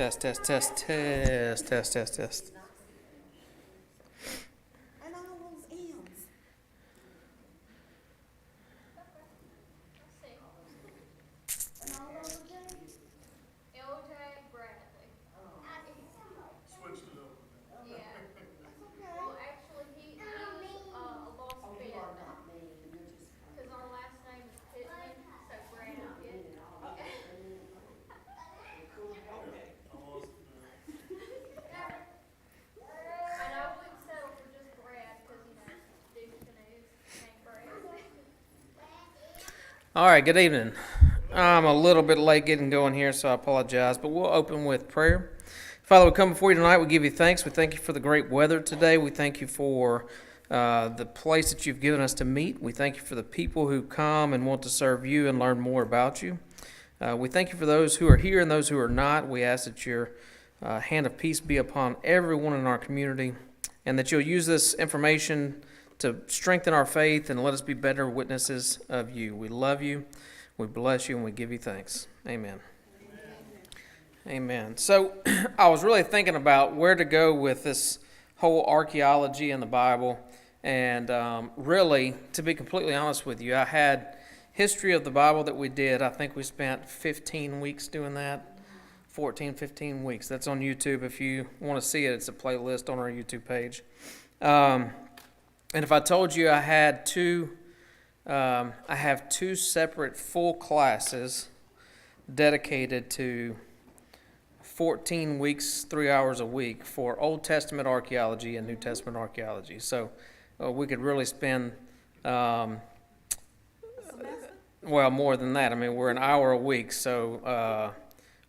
Test, test, test, test, test, test, test. And all those M's. And all those J's. LJ Bradley. Switched it up. Yeah. That's okay. Well, actually, he is a lost Oh, you bit. are not me. You're just. Because our last name is Pittman, so Brad is. Cool. Okay. Almost. And I wouldn't settle for just Brad because, Duke's gonna use name Brad. All right, good evening. I'm a little bit late getting going here, so I apologize, but we'll open with prayer. Father, we come before you tonight. We give you thanks. We thank you for the great weather today. We thank you for the place that you've given us to meet. We thank you for the people who come and want to serve you and learn more about you. We thank you for those who are here and those who are not. We ask that your hand of peace be upon everyone in our community, and that you'll use this information to strengthen our faith and let us be better witnesses of you. We love you, we bless you, and we give you thanks. Amen. Amen. So I was really thinking about where to go with this whole archaeology in the Bible, and really, to be completely honest with you, I had history of the Bible that we did. I think we spent 15 weeks doing that, 14, 15 weeks. That's on YouTube. If you want to see it, it's a playlist on our YouTube page. And if I told you I have two separate full classes dedicated to 14 weeks, 3 hours a week for Old Testament archaeology and New Testament archaeology. So we could really spend, well, more than that. I mean, we're an hour a week, so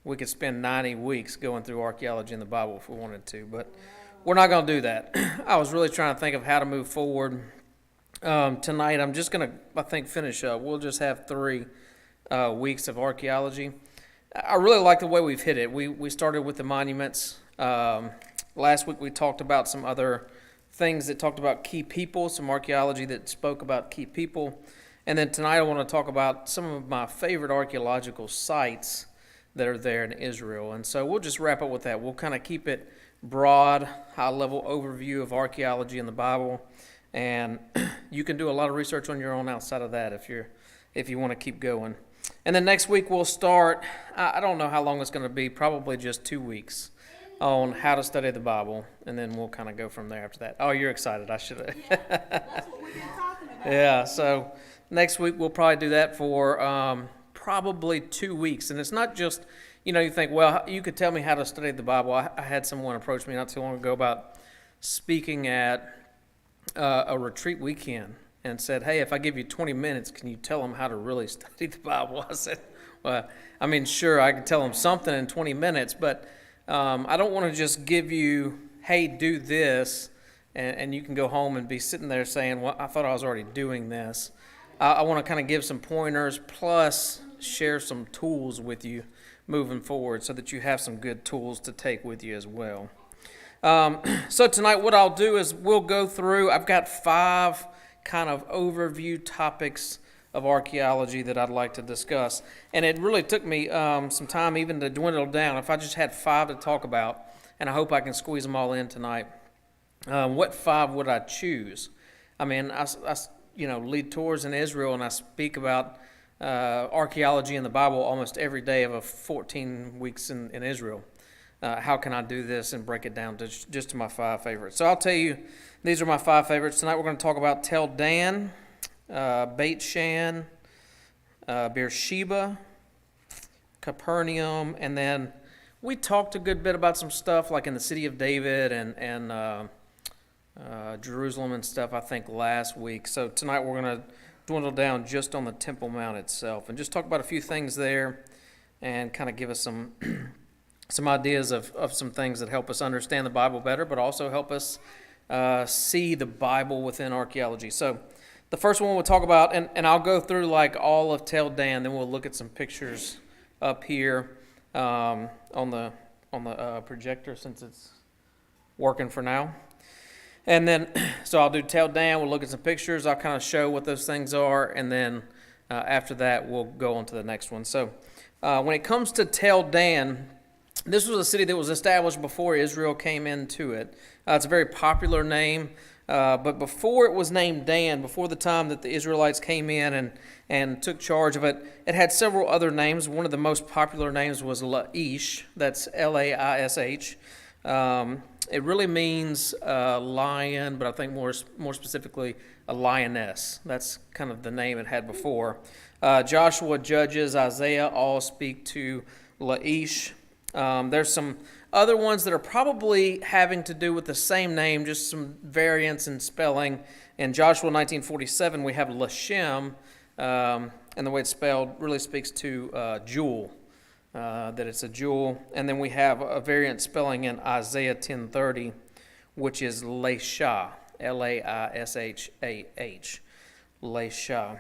we could spend 90 weeks going through archaeology in the Bible if we wanted to, but we're not going to do that. I was really trying to think of how to move forward. Tonight, I'm just going to, I think, finish up. We'll just have 3 weeks of archaeology. I really like the way we've hit it. We started with the monuments. Last week, we talked about some other things that talked about key people, some archaeology that spoke about key people. And then tonight, I want to talk about some of my favorite archaeological sites that are there in Israel. And so we'll just wrap up with that. We'll kind of keep it broad, high-level overview of archaeology in the Bible, and you can do a lot of research on your own outside of that if you want to keep going. And then next week we'll start, I don't know how long it's going to be, probably just 2 weeks on how to study the Bible, and then we'll kind of go from there after that. Oh, you're excited. I should have. Yeah, that's what we've been talking about. Yeah, so next week we'll probably do that for probably 2 weeks, and it's not just, you think, well, you could tell me how to study the Bible. I had someone approach me not too long ago about speaking at a retreat weekend and said, hey, if I give you 20 minutes, can you tell them how to really study the Bible? I said, well, I mean, sure, I can tell them something in 20 minutes, but I don't want to just give you, hey, do this, and you can go home and be sitting there saying, well, I thought I was already doing this. I want to kind of give some pointers, plus share some tools with you moving forward so that you have some good tools to take with you as well. So tonight what I'll do is we'll go through, I've got 5 kind of overview topics of archaeology that I'd like to discuss. And it really took me some time even to dwindle down. If I just had 5 to talk about, and I hope I can squeeze them all in tonight, what 5 would I choose? I mean, I lead tours in Israel and I speak about archaeology in the Bible almost every day of 14 weeks in Israel. How can I do this and break it down to just to my 5 favorites? So I'll tell you, these are my 5 favorites. Tonight we're going to talk about Tel Dan, Beit Shan, Beersheba, Capernaum, and then we talked a good bit about some stuff like in the city of David and Jerusalem and stuff, I think, last week. So tonight we're going to dwindle down just on the Temple Mount itself and just talk about a few things there and kind of give us some ideas of some things that help us understand the Bible better, but also help us see the Bible within archaeology. So the first one we'll talk about, and I'll go through like all of Tel Dan, then we'll look at some pictures up here on the projector since it's working for now. And then, so I'll do Tel Dan, we'll look at some pictures, I'll kind of show what those things are, and then after that we'll go on to the next one. So when it comes to Tel Dan, This was a city that was established before Israel came into it. It's a very popular name, but before it was named Dan, before the time that the Israelites came in and took charge of it, it had several other names. One of the most popular names was Laish. That's Laish. It really means lion, but I think more specifically a lioness. That's kind of the name it had before. Joshua, Judges, Isaiah all speak to Laish. There's some other ones that are probably having to do with the same name, just some variants in spelling. In Joshua 19:47, we have Lashem, and the way it's spelled really speaks to jewel, that it's a jewel. And then we have a variant spelling in Isaiah 10:30, which is Laishah, Laishah, Laishah.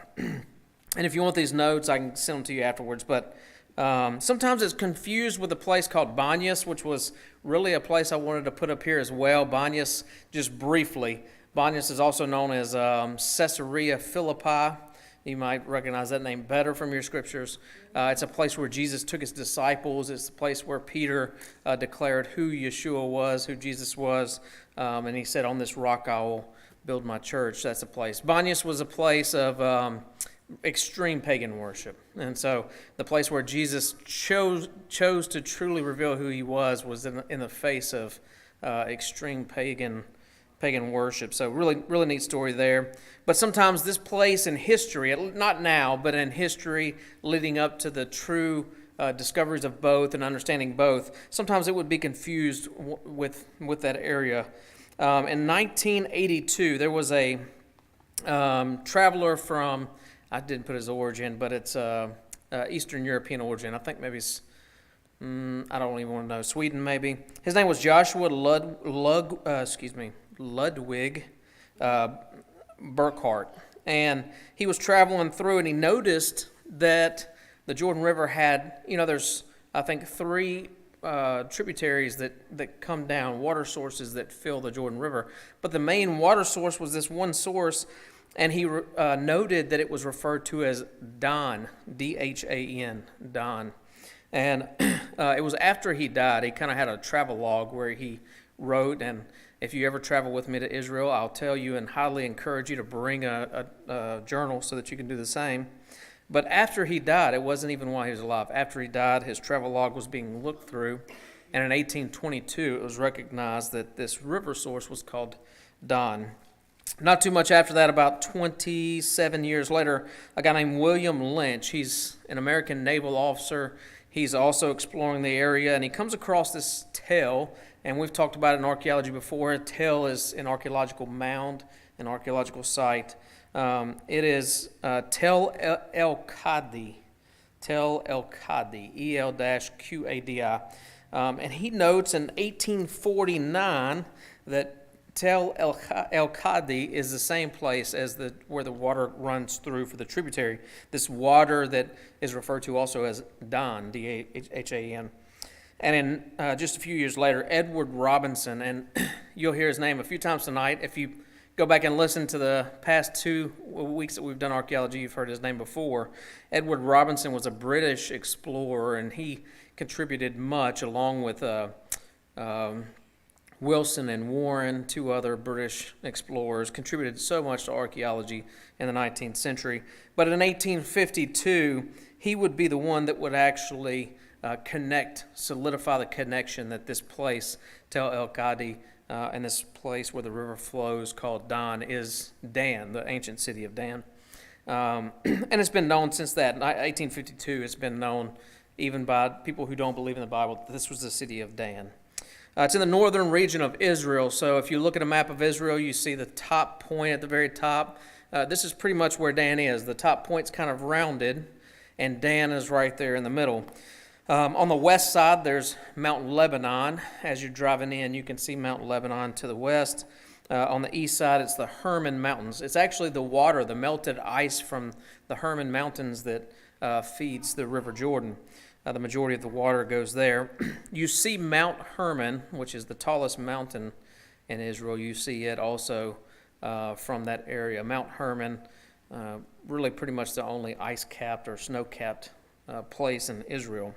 And if you want these notes, I can send them to you afterwards, but sometimes it's confused with a place called Banyas, which was really a place I wanted to put up here as well. Banyas, just briefly. Banyas is also known as Caesarea Philippi. You might recognize that name better from your scriptures. It's a place where Jesus took his disciples. It's the place where Peter declared who Yeshua was, who Jesus was. And he said, on this rock I will build my church. That's a place. Banyas was a place of extreme pagan worship. And so the place where Jesus chose to truly reveal who he was in the face of extreme pagan worship. So really neat story there. But sometimes this place in history, not now, but in history leading up to the true discoveries of both and understanding both, sometimes it would be confused with that area. In 1982, there was a traveler from, I didn't put his origin, but it's Eastern European origin. I think maybe it's, I don't even want to know, Sweden maybe. His name was Joshua Ludwig Burckhardt. And he was traveling through and he noticed that the Jordan River had, there's, I think, 3 tributaries that come down, water sources that fill the Jordan River. But the main water source was this one source, and he noted that it was referred to as Don, D-H-A-N, Don. And it was after he died. He kind of had a travel log where he wrote, and if you ever travel with me to Israel, I'll tell you and highly encourage you to bring a journal so that you can do the same. But after he died, it wasn't even while he was alive. After he died, his travel log was being looked through, and in 1822, it was recognized that this river source was called Don. Not too much after that, about 27 years later, a guy named William Lynch, he's an American naval officer. He's also exploring the area, and he comes across this tell, and we've talked about it in archaeology before. A tell is an archaeological mound, an archaeological site. It is Tel El-Qadi, E-L-Qadi, and he notes in 1849 that Tel El-Qadi is the same place as where the water runs through for the tributary. This water that is referred to also as Don, D-H-A-N. And in just a few years later, Edward Robinson, and you'll hear his name a few times tonight. If you go back and listen to the past 2 weeks that we've done archaeology, you've heard his name before. Edward Robinson was a British explorer, and he contributed much along with Wilson and Warren, 2 other British explorers, contributed so much to archaeology in the 19th century. But in 1852, he would be the one that would actually solidify the connection that this place, Tel El-Qadi, and this place where the river flows called Don is Dan, the ancient city of Dan. And it's been known since that. In 1852, it's been known even by people who don't believe in the Bible that this was the city of Dan. It's in the northern region of Israel, so if you look at a map of Israel, you see the top point at the very top. This is pretty much where Dan is. The top point's kind of rounded, and Dan is right there in the middle. On the west side, there's Mount Lebanon. As you're driving in, you can see Mount Lebanon to the west. On the east side, it's the Hermon Mountains. It's actually the water, the melted ice from the Hermon Mountains that feeds the River Jordan. The majority of the water goes there. You see Mount Hermon, which is the tallest mountain in Israel. You see it also from that area. Mount Hermon, really pretty much the only ice-capped or snow-capped place in Israel.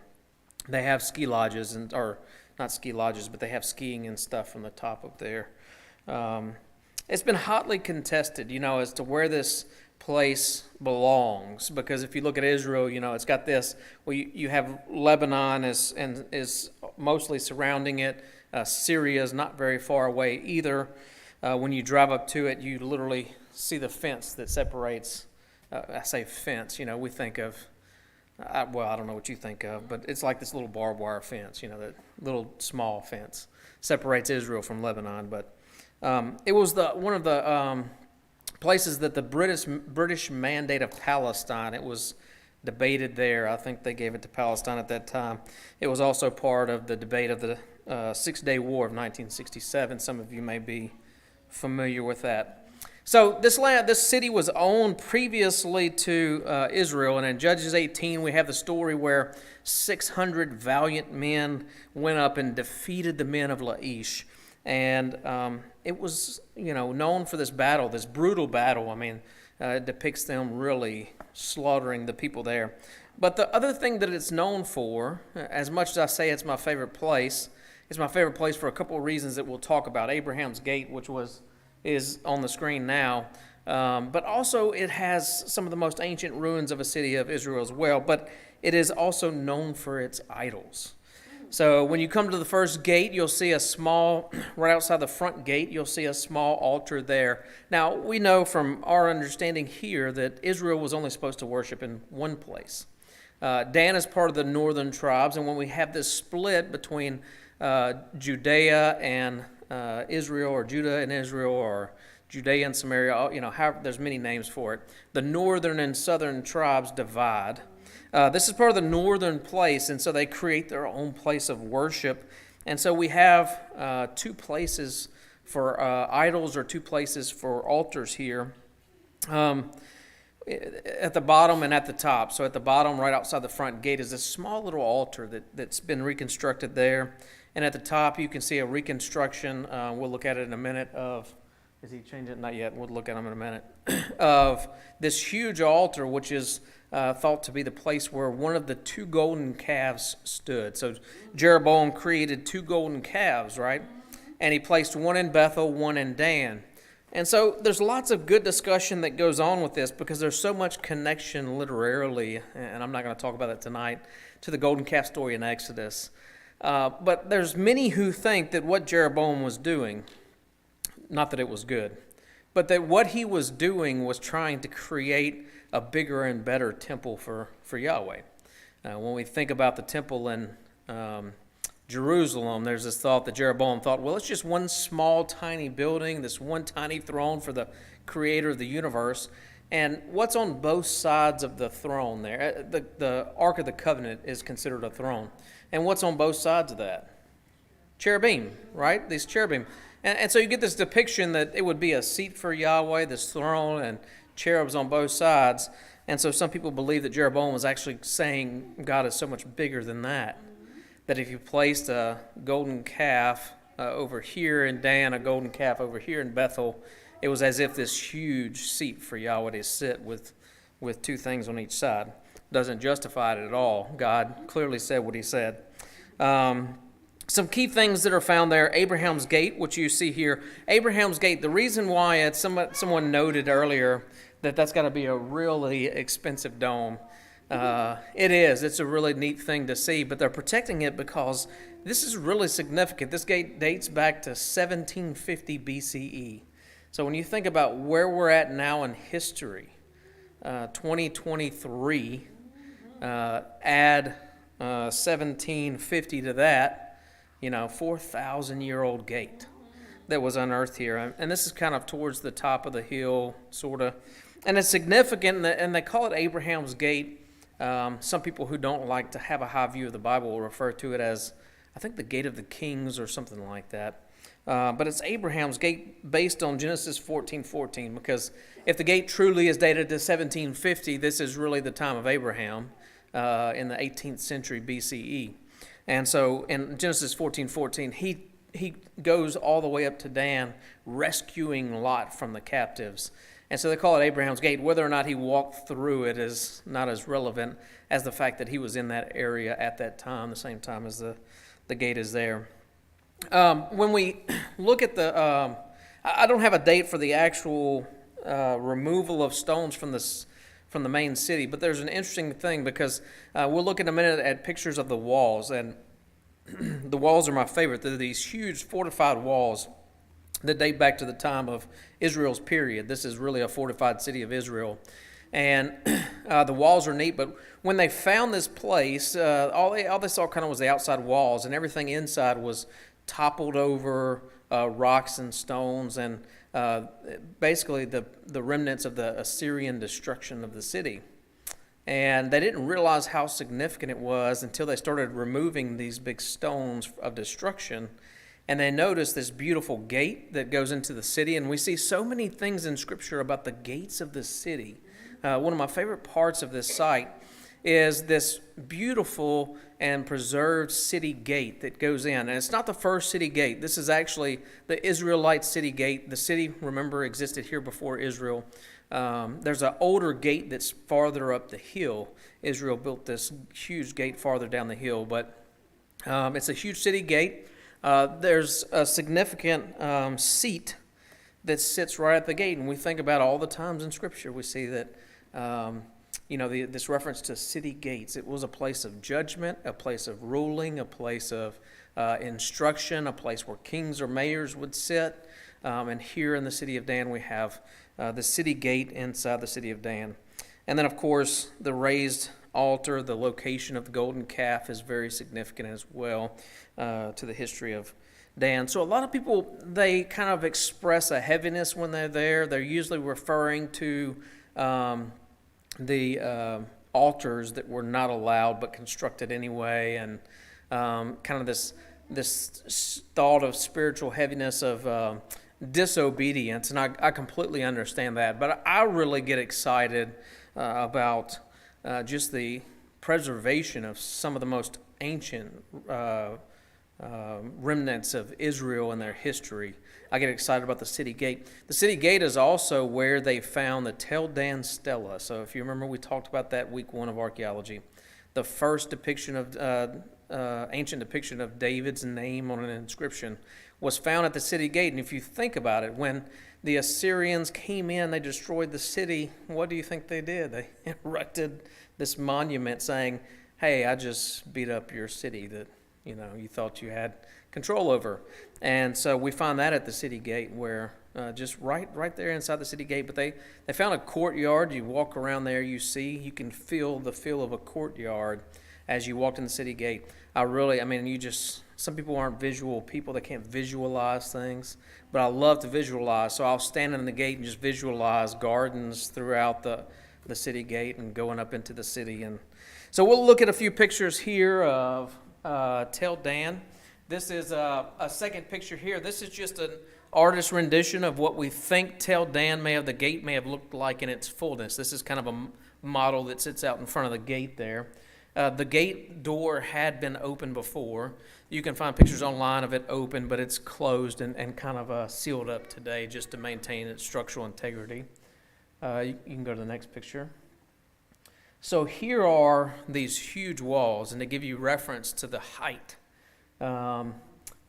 They have ski lodges, or not ski lodges, but they have skiing and stuff from the top up there. It's been hotly contested, as to where this place belongs, because if you look at Israel, it's got this. Well, you have Lebanon is mostly surrounding it. Syria is not very far away either. When you drive up to it, you literally see the fence that separates. I say fence, we think of. I don't know what you think of, but it's like this little barbed wire fence, that little small fence separates Israel from Lebanon. But it was one of the places that the British Mandate of Palestine. It was debated there. I think they gave it to Palestine at that time. It was also part of the debate of the Six-Day War of 1967. Some of you may be familiar with that. So this city was owned previously to Israel, and in Judges 18 we have the story where 600 valiant men went up and defeated the men of Laish, and it was known for this battle, this brutal battle. It depicts them really slaughtering the people there. But the other thing that it's known for, as much as I say it's my favorite place, it's my favorite place for a couple of reasons that we'll talk about. Abraham's Gate, which is on the screen now, but also it has some of the most ancient ruins of a city of Israel as well, but it is also known for its idols. So when you come to the first gate, you'll see right outside the front gate, you'll see a small altar there. Now, we know from our understanding here that Israel was only supposed to worship in one place. Dan is part of the northern tribes, and when we have this split between Judea and Israel, or Judah and Israel, or Judea and Samaria, however, there's many names for it. The northern and southern tribes divide. This is part of the northern place, and so they create their own place of worship. And so we have two places for idols, or two places for altars here, at the bottom and at the top. So at the bottom, right outside the front gate, is this small little altar that's been reconstructed there. And at the top, you can see a reconstruction. We'll look at it in a minute is he changed it? Not yet. We'll look at them in a minute. Of this huge altar, which is thought to be the place where one of the two golden calves stood. So Jeroboam created two golden calves, right? And he placed one in Bethel, one in Dan. And so there's lots of good discussion that goes on with this, because there's so much connection literarily, and I'm not going to talk about it tonight, to the golden calf story in Exodus. But there's many who think that what Jeroboam was doing, not that it was good, but that what he was doing was trying to create a bigger and better temple for Yahweh. When we think about the temple in Jerusalem, there's this thought that Jeroboam thought, well, it's just one small, tiny building, this one tiny throne for the creator of the universe. And what's on both sides of the throne there? The Ark of the Covenant is considered a throne. And what's on both sides of that? Cherubim, right? These cherubim. And so you get this depiction that it would be a seat for Yahweh, this throne, and cherubs on both sides. And so some people believe that Jeroboam was actually saying God is so much bigger than that. That if you placed a golden calf over here in Dan, a golden calf over here in Bethel, it was as if this huge seat for Yahweh to sit with two things on each side. Doesn't justify it at all. God clearly said what he said. Some key things that are found there: Abraham's Gate, which you see here. Abraham's Gate, the reason why it's someone noted earlier that that's got to be a really expensive dome. It is. It's a really neat thing to see, but they're protecting it because this is really significant. This gate dates back to 1750 BCE. So when you think about where we're at now in history, 2023, add 1750 to that, 4,000-year-old gate that was unearthed here. And this is kind of towards the top of the hill, sort of. And it's significant, and they call it Abraham's Gate. Some people who don't like to have a high view of the Bible will refer to it as, I think, the Gate of the Kings or something like that. But it's Abraham's Gate based on Genesis 14:14, because if the gate truly is dated to 1750, this is really the time of Abraham in the 18th century BCE. And so in Genesis 14:14, he goes all the way up to Dan, rescuing Lot from the captives. And so they call it Abraham's Gate. Whether or not he walked through it is not as relevant as the fact that he was in that area at that time, the same time as the gate is there. When we look at I don't have a date for the actual removal of stones from the main city, but there's an interesting thing because we'll look in a minute at pictures of the walls, and the walls are my favorite. They're these huge fortified walls that date back to the time of Israel's period. This is really a fortified city of Israel. And the walls are neat, but when they found this place, all they saw kind of was the outside walls, and everything inside was toppled over rocks and stones, and basically the remnants of the Assyrian destruction of the city. And they didn't realize how significant it was until they started removing these big stones of destruction. And they noticed this beautiful gate that goes into the city. And we see so many things in Scripture about the gates of the city. One of my favorite parts of this site is this beautiful and preserved city gate that goes in. And it's not the first city gate. This is actually the Israelite city gate. The city, remember, existed here before Israel. There's an older gate that's farther up the hill. Israel built this huge gate farther down the hill, but it's a huge city gate. There's a significant seat that sits right at the gate, and we think about all the times in Scripture we see that this reference to city gates. It was a place of judgment, a place of ruling, a place of instruction, a place where kings or mayors would sit. And here in the city of Dan, we have the city gate inside the city of Dan. And then, of course, the raised altar, the location of the golden calf is very significant as well to the history of Dan. So a lot of people, they kind of express a heaviness when they're there. They're usually referring to the altars that were not allowed but constructed anyway, and kind of this thought of spiritual heaviness of disobedience, and I completely understand that. But I really get excited about just the preservation of some of the most ancient remnants of Israel and their history. I get excited about the city gate. The city gate is also where they found the Tel Dan stela. So if you remember, we talked about that week 1 of archaeology. The first depiction of ancient depiction of David's name on an inscription was found at the city gate. And if you think about it, when the Assyrians came in, they destroyed the city. What do you think they did? They erected this monument saying, "Hey, I just beat up your city that you thought you had control over." And so we find that at the city gate, where just right there inside the city gate. But they found a courtyard. You walk around there, you can feel the feel of a courtyard as you walked in the city gate. Some people aren't visual people. They can't visualize things. But I love to visualize. So I'll stand in the gate and just visualize gardens throughout the city gate and going up into the city. And so we'll look at a few pictures here of Tel Dan. This is a second picture here. This is just an artist's rendition of what we think Tel Dan the gate may have looked like in its fullness. This is kind of a model that sits out in front of the gate there. The gate door had been open before. You can find pictures online of it open, but it's closed and kind of sealed up today just to maintain its structural integrity. You can go to the next picture. So here are these huge walls, and to give you reference to the height.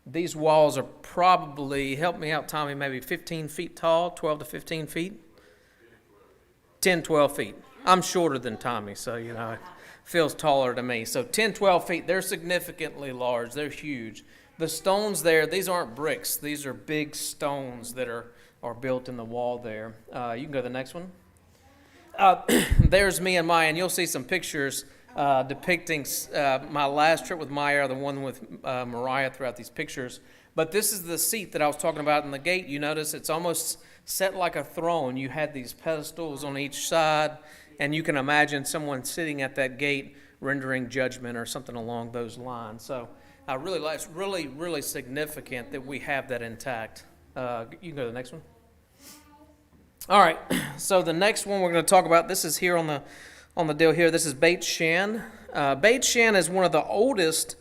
These walls are probably, help me out, Tommy, maybe 15 feet tall, 12 to 15 feet? 10, 12 feet. I'm shorter than Tommy, so, it feels taller to me. So 10, 12 feet, they're significantly large. They're huge. The stones there, these aren't bricks. These are big stones that are built in the wall there. You can go to the next one. There's me and Maya, and you'll see some pictures depicting my last trip with Maya, the one with Mariah throughout these pictures. But this is the seat that I was talking about in the gate. You notice it's almost set like a throne. You had these pedestals on each side, and you can imagine someone sitting at that gate rendering judgment or something along those lines. So it's really, really significant that we have that intact. You can go to the next one. All right, so the next one we're going to talk about, this is here on the deal here. This is Beit Shin. Beit Shin is one of the oldest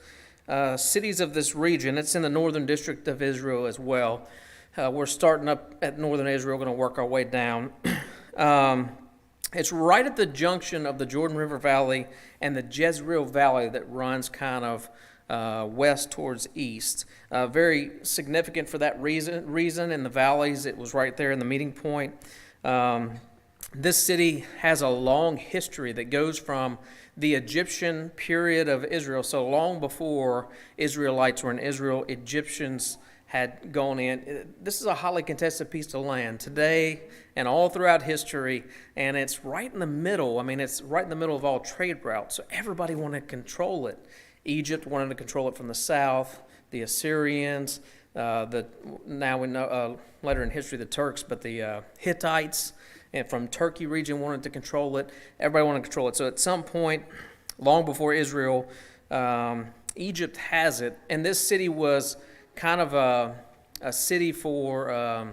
cities of this region. It's in the northern district of Israel as well. We're starting up at northern Israel, going to work our way down. It's right at the junction of the Jordan River Valley and the Jezreel Valley that runs kind of west towards east. Very significant for that reason in the valleys. It was right there in the meeting point. This city has a long history that goes from the Egyptian period of Israel. So long before Israelites were in Israel, Egyptians had gone in. This is a highly contested piece of land today and all throughout history, and it's right in the middle. I mean, it's right in the middle of all trade routes, so everybody wanted to control it. Egypt wanted to control it from the south, the Assyrians, now we know later in history the Turks, but the Hittites, and from Turkey region wanted to control it. Everybody wanted to control it. So at some point, long before Israel, Egypt has it, and this city was kind of a city for,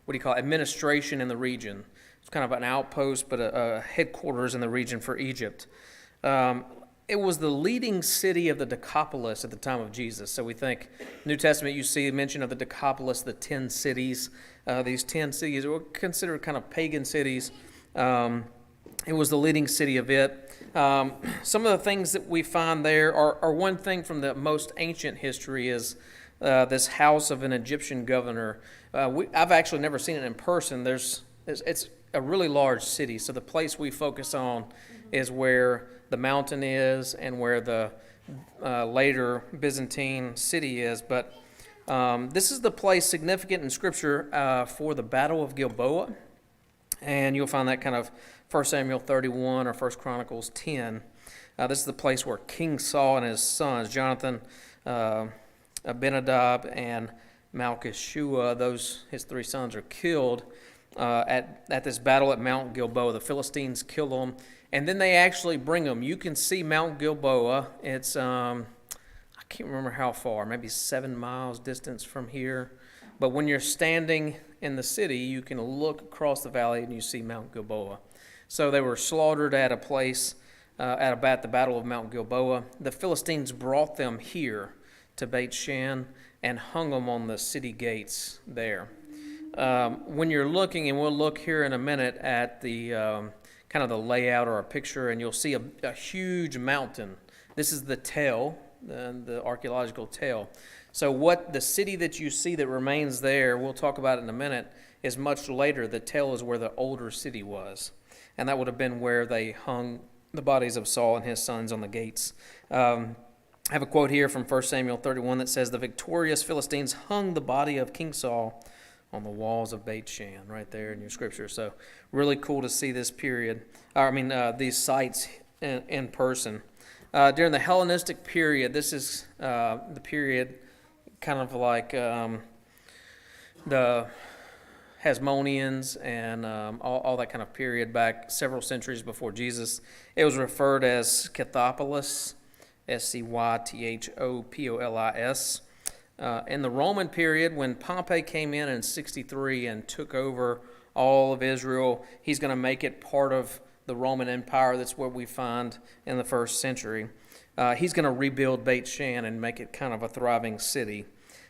administration in the region. It's kind of an outpost, but a headquarters in the region for Egypt. It was the leading city of the Decapolis at the time of Jesus. So we think, New Testament, you see a mention of the Decapolis, the 10 cities. These 10 cities were considered kind of pagan cities. It was the leading city of it. Some of the things that we find there are one thing from the most ancient history is this house of an Egyptian governor. I've actually never seen it in person. It's a really large city, so the place we focus on is where the mountain is and where the later Byzantine city is. But this is the place significant in Scripture for the Battle of Gilboa, and you'll find that kind of 1 Samuel 31 or 1 Chronicles 10. This is the place where King Saul and his sons, Jonathan, Abinadab, and Malchishua, his three sons, are killed at this battle at Mount Gilboa. The Philistines kill them, and then they actually bring them. You can see Mount Gilboa. It's I can't remember how far, maybe 7 miles distance from here. But when you're standing in the city, you can look across the valley and you see Mount Gilboa. So they were slaughtered at a place at the Battle of Mount Gilboa. The Philistines brought them here to Beit Shin and hung them on the city gates there. When you're looking, and we'll look here in a minute at the kind of the layout or a picture, and you'll see a huge mountain. This is the tell, the archaeological tell. So what the city that you see that remains there, we'll talk about it in a minute, is much later. The tell is where the older city was, and that would have been where they hung the bodies of Saul and his sons on the gates. I have a quote here from 1 Samuel 31 that says, "The victorious Philistines hung the body of King Saul on the walls of Beit Shan," right there in your scripture. So really cool to see this period, these sites in person. During the Hellenistic period, this is the period kind of like the Hasmoneans and all that kind of period back several centuries before Jesus. It was referred as Scythopolis, Scythopolis. In the Roman period, when Pompey came in 63 and took over all of Israel, he's going to make it part of the Roman Empire. That's what we find in the first century. He's going to rebuild Beit Shan and make it kind of a thriving city.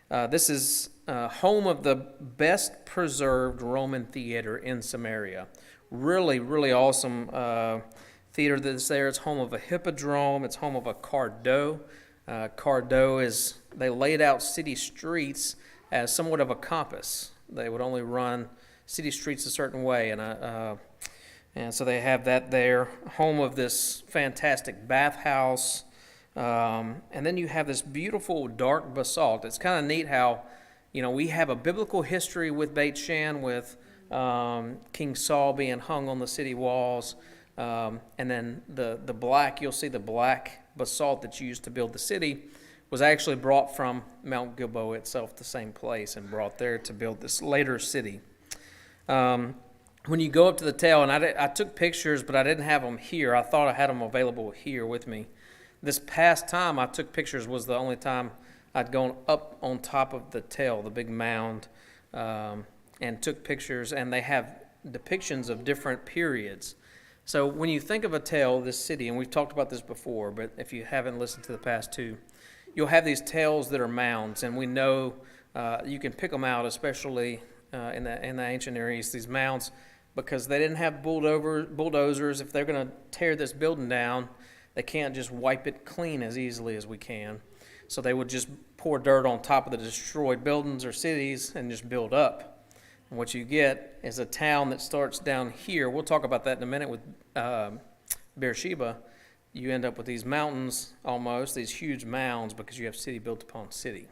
This is home of the best preserved Roman theater in Samaria. Really, really awesome theater that's there. It's home of a hippodrome. It's home of a cardo. Cardo is, they laid out city streets as somewhat of a compass. They would only run city streets a certain way, and so they have that there. Home of this fantastic bathhouse. And then you have this beautiful dark basalt. It's kind of neat how, we have a biblical history with Beit Shan, with King Saul being hung on the city walls. And then the black, you'll see the black basalt that's used to build the city was actually brought from Mount Gilboa itself, the same place, and brought there to build this later city. When you go up to the tail, and I took pictures, but I didn't have them here. I thought I had them available here with me. This past time I took pictures was the only time I'd gone up on top of the tail, the big mound, and took pictures, and they have depictions of different periods. So when you think of a tale, this city, and we've talked about this before, but if you haven't listened to the past two, you'll have these tales that are mounds, and we know you can pick them out, especially in the ancient Near East. These mounds because they didn't have bulldozers. If they're going to tear this building down, they can't just wipe it clean as easily as we can. So they would just pour dirt on top of the destroyed buildings or cities and just build up. And what you get is a town that starts down here. We'll talk about that in a minute with Beersheba. You end up with these mountains almost, these huge mounds, because you have city built upon city.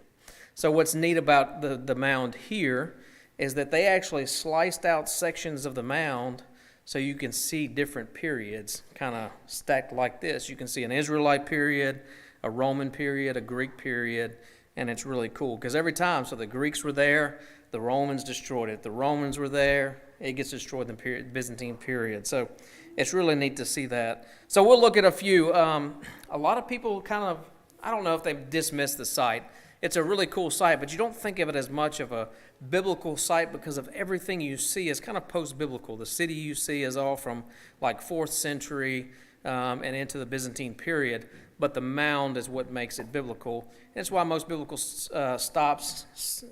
So what's neat about the mound here is that they actually sliced out sections of the mound so you can see different periods kind of stacked like this. You can see an Israelite period, a Roman period, a Greek period, and it's really cool because every time, so the Greeks were there, the Romans destroyed it. The Romans were there, it gets destroyed in the Byzantine period. So it's really neat to see that. So we'll look at a few. A lot of people kind of, I don't know if they've dismissed the site. It's a really cool site, but you don't think of it as much of a biblical site because of everything you see is kind of post-biblical. The city you see is all from like 4th century and into the Byzantine period, but the mound is what makes it biblical. And that's why most biblical stops,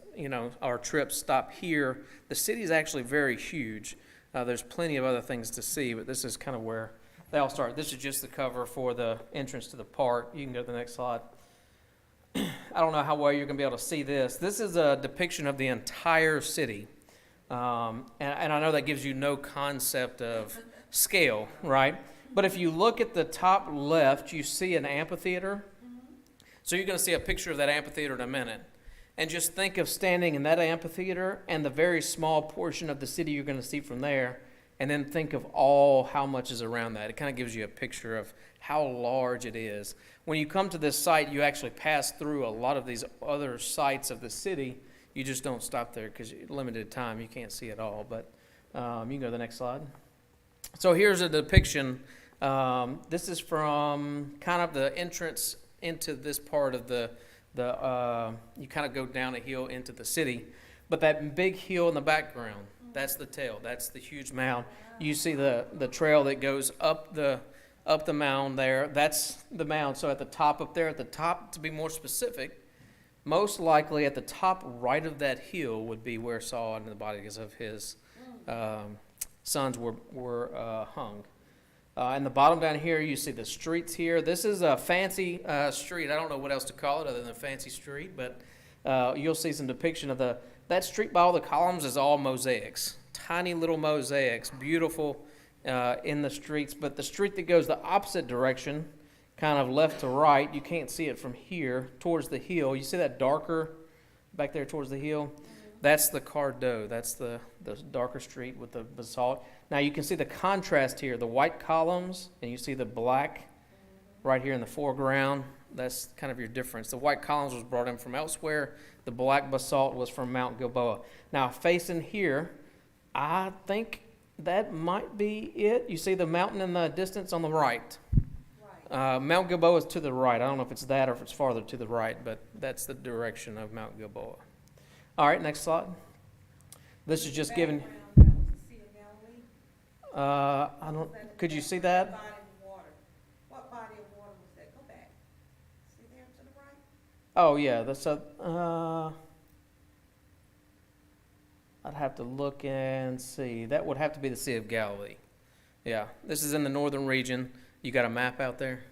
our trips stop here. The city is actually very huge. There's plenty of other things to see, but this is kind of where they all start. This is just the cover for the entrance to the park. You can go to the next slide. I don't know how well you're going to be able to see this. This is a depiction of the entire city. And I know that gives you no concept of scale, right? But if you look at the top left, you see an amphitheater. So you're going to see a picture of that amphitheater in a minute. And just think of standing in that amphitheater and the very small portion of the city you're going to see from there. And then think of how much is around that. It kind of gives you a picture of how large it is. When you come to this site, you actually pass through a lot of these other sites of the city. You just don't stop there because limited time, you can't see it all. But you can go to the next slide. So here's a depiction. This is from kind of the entrance into this part of you kind of go down a hill into the city. But that big hill in the background, that's the tail. That's the huge mound. You see the trail that goes up the mound there. That's the mound. So at the top up there, to be more specific, most likely at the top right of that hill would be where Saul and the bodies of his sons were hung. In the bottom down here, you see the streets here. This is a fancy street. I don't know what else to call it other than a fancy street, but you'll see some depiction of that street by all the columns is all mosaics, tiny little mosaics, beautiful in the streets. But the street that goes the opposite direction, kind of left to right, you can't see it from here, towards the hill. You see that darker back there towards the hill? That's the Cardo. That's the darker street with the basalt. Now you can see the contrast here, the white columns, and you see the black right here in the foreground. That's kind of your difference. The white columns was brought in from elsewhere. The black basalt was from Mount Gilboa. Now facing here, I think that might be it. You see the mountain in the distance on the right. Mount Gilboa is to the right. I don't know if it's that or if it's farther to the right, but that's the direction of Mount Gilboa. All right, next slide. This is just giving. I don't. Could you see that? Body of water. What body of water was that? Go back. See there to the right? Oh yeah, that's I'd have to look and see. That would have to be the Sea of Galilee. Yeah, this is in the northern region. You got a map out there?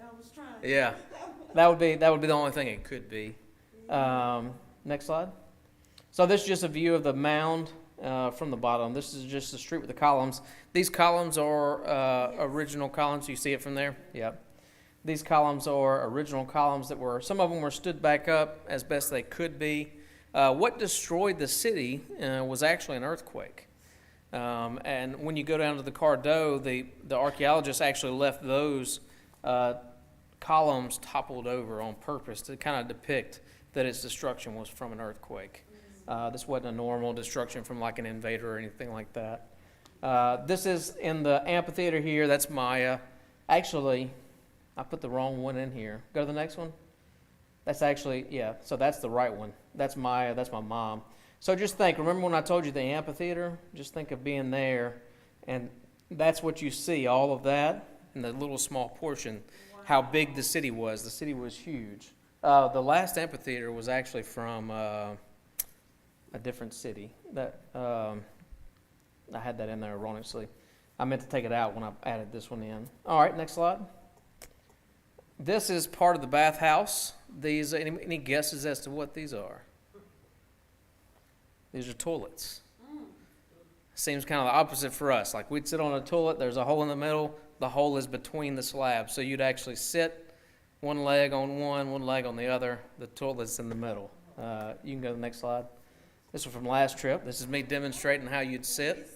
I was trying to. Yeah, that would be the only thing it could be. Next slide. So this is just a view of the mound from the bottom. This is just the street with the columns. These columns are original columns. You see it from there? Yeah. These columns are original columns some of them were stood back up as best they could be. What destroyed the city was actually an earthquake. And when you go down to the Cardo, the archaeologists actually left those columns toppled over on purpose to kind of depict that its destruction was from an earthquake. This wasn't a normal destruction from like an invader or anything like that. This is in the amphitheater here. That's Maya. Actually, I put the wrong one in here. Go to the next one. That's actually, yeah, so that's the right one. That's Maya. That's my mom. So just remember when I told you the amphitheater? Just think of being there, and that's what you see, all of that, and the little small portion, how big the city was. The city was huge. The last amphitheater was actually from a different city. I had that in there erroneously. I meant to take it out when I added this one in. All right, next slide. This is part of the bathhouse. These, any guesses as to what these are? These are toilets. Seems kind of the opposite for us. Like we'd sit on a toilet, there's a hole in the middle, the hole is between the slabs. So you'd actually sit one leg on one leg on the other, the toilet's in the middle. You can go to the next slide. This was from last trip. This is me demonstrating how you'd sit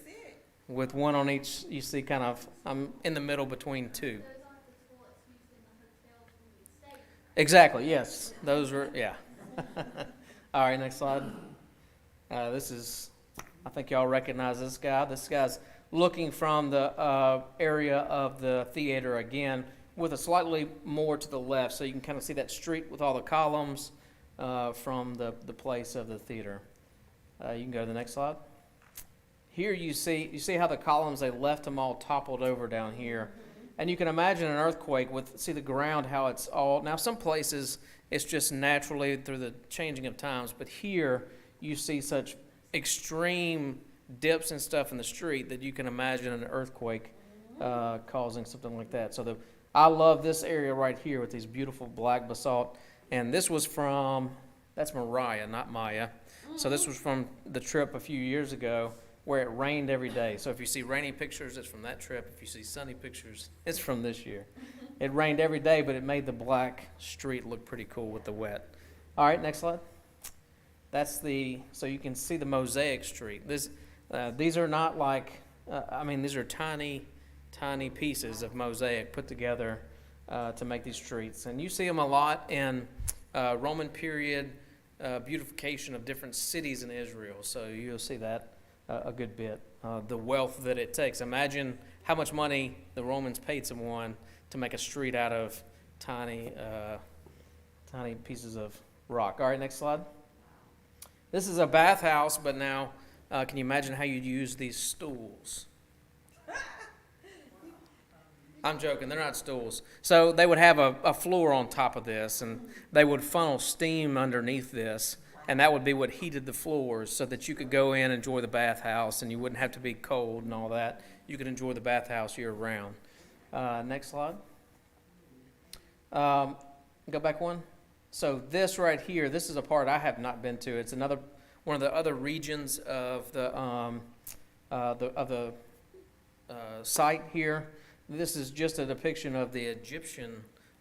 with one on each. You see kind of, I'm in the middle between two. Those aren't the toilets used in the hotels when we stay. Exactly, yes. Those were, yeah. All right, next slide. This is, I think y'all recognize this guy. This guy's looking from the area of the theater again, with a slightly more to the left, so you can kind of see that street with all the columns from the place of the theater. You can go to the next slide. Here you see how the columns, they left them all toppled over down here. And you can imagine an earthquake see the ground, how it's all, now some places it's just naturally through the changing of times, but here you see such extreme dips and stuff in the street that you can imagine an earthquake causing something like that. So I love this area right here with these beautiful black basalt. And this was from, that's Mariah, not Maya. So this was from the trip a few years ago where it rained every day. So if you see rainy pictures, it's from that trip. If you see sunny pictures, it's from this year. It rained every day, but it made the black street look pretty cool with the wet. All right, next slide. That's so you can see the Mosaic Street. These are not like, these are tiny pieces of mosaic put together to make these streets. And you see them a lot in Roman period beautification of different cities in Israel. So you'll see that a good bit. The wealth that it takes. Imagine how much money the Romans paid someone to make a street out of tiny pieces of rock. All right, next slide. This is a bathhouse, but now can you imagine how you'd use these stools? I'm joking, they're not stools. So they would have a floor on top of this, and they would funnel steam underneath this, and that would be what heated the floors so that you could go in and enjoy the bathhouse, and you wouldn't have to be cold and all that. You could enjoy the bathhouse year-round. Next slide. Go back one. So this right here, this is a part I have not been to. It's one of the other regions of the site here. This is just a depiction of the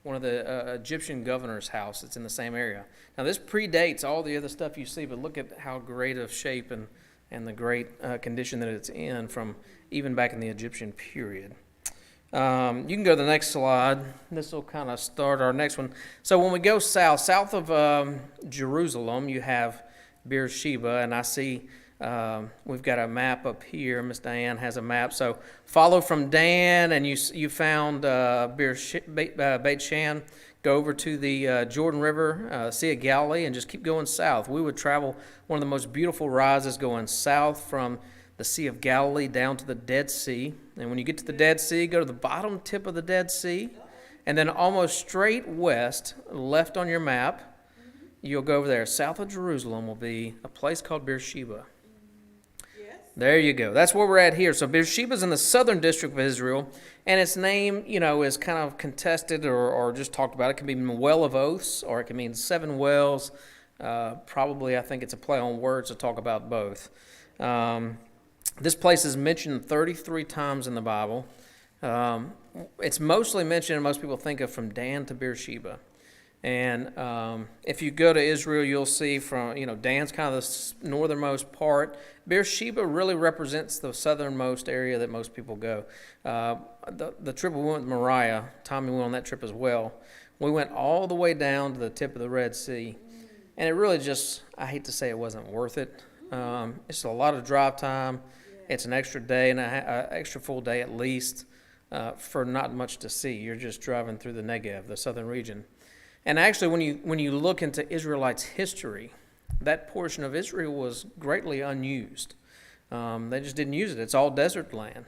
one of the Egyptian governor's house. It's in the same area. Now this predates all the other stuff you see, but look at how great of shape and the great condition that it's in from even back in the Egyptian period. You can go to the next slide. This will kind of start our next one. So when we go south of Jerusalem, you have Beersheba, and I see we've got a map up here. Miss Diane has a map. So follow from Dan, and you found Beit Shan. Go over to the Jordan River, Sea of Galilee, and just keep going south. We would travel one of the most beautiful rises going south from the Sea of Galilee down to the Dead Sea. And when you get to the Dead Sea, go to the bottom tip of the Dead Sea, and then almost straight west, left on your map, you'll go over there. South of Jerusalem will be a place called Beersheba. Yes. There you go. That's where we're at here. So Beersheba's in the southern district of Israel, and its name, is kind of contested or just talked about. It can mean Well of Oaths, or it can mean Seven Wells. Probably, I think it's a play on words to talk about both. This place is mentioned 33 times in the Bible. It's mostly mentioned, and most people think of from Dan to Beersheba. And if you go to Israel, you'll see from, Dan's kind of the northernmost part. Beersheba really represents the southernmost area that most people go. The trip we went with Mariah, Tommy went on that trip as well. We went all the way down to the tip of the Red Sea. And it really I hate to say it wasn't worth it. It's a lot of drive time. It's an extra day and an extra full day at least for not much to see. You're just driving through the Negev, the southern region. And actually, when you look into Israelites' history, that portion of Israel was greatly unused. They just didn't use it. It's all desert land.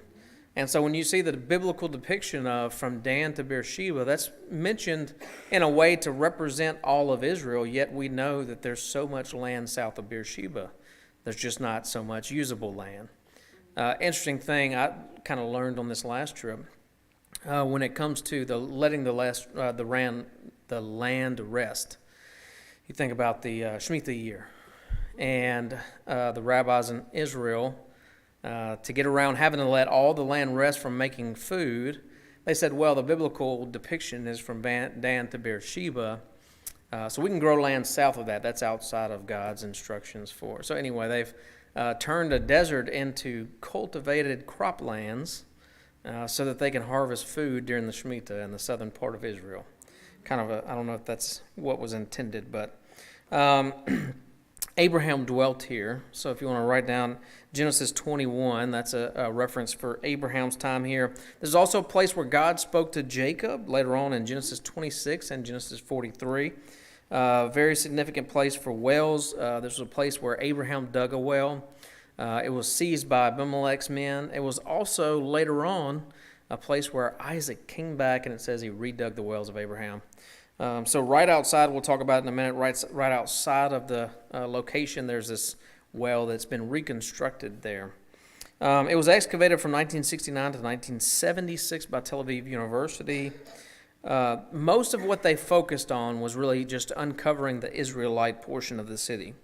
And so when you see the biblical depiction of from Dan to Beersheba, that's mentioned in a way to represent all of Israel, yet we know that there's so much land south of Beersheba. There's just not so much usable land. Interesting thing I kind of learned on this last trip, when it comes to letting the land rest. You think about the Shemitah year, and the rabbis in Israel, to get around having to let all the land rest from making food, they said, well, the biblical depiction is from Dan to Beersheba, so we can grow land south of that. That's outside of God's instructions for. So anyway, they've turned a desert into cultivated croplands so that they can harvest food during the Shemitah in the southern part of Israel. Kind of I don't know if that's what was intended, but Abraham dwelt here. So if you want to write down Genesis 21, that's a reference for Abraham's time here. There's also a place where God spoke to Jacob later on in Genesis 26 and Genesis 43. Very significant place for wells. There's a place where Abraham dug a well. It was seized by Abimelech's men. It was also later on a place where Isaac came back, and it says he redug the wells of Abraham. So right outside, we'll talk about it in a minute, right outside of the location, there's this well that's been reconstructed there. It was excavated from 1969 to 1976 by Tel Aviv University. Most of what they focused on was really just uncovering the Israelite portion of the city.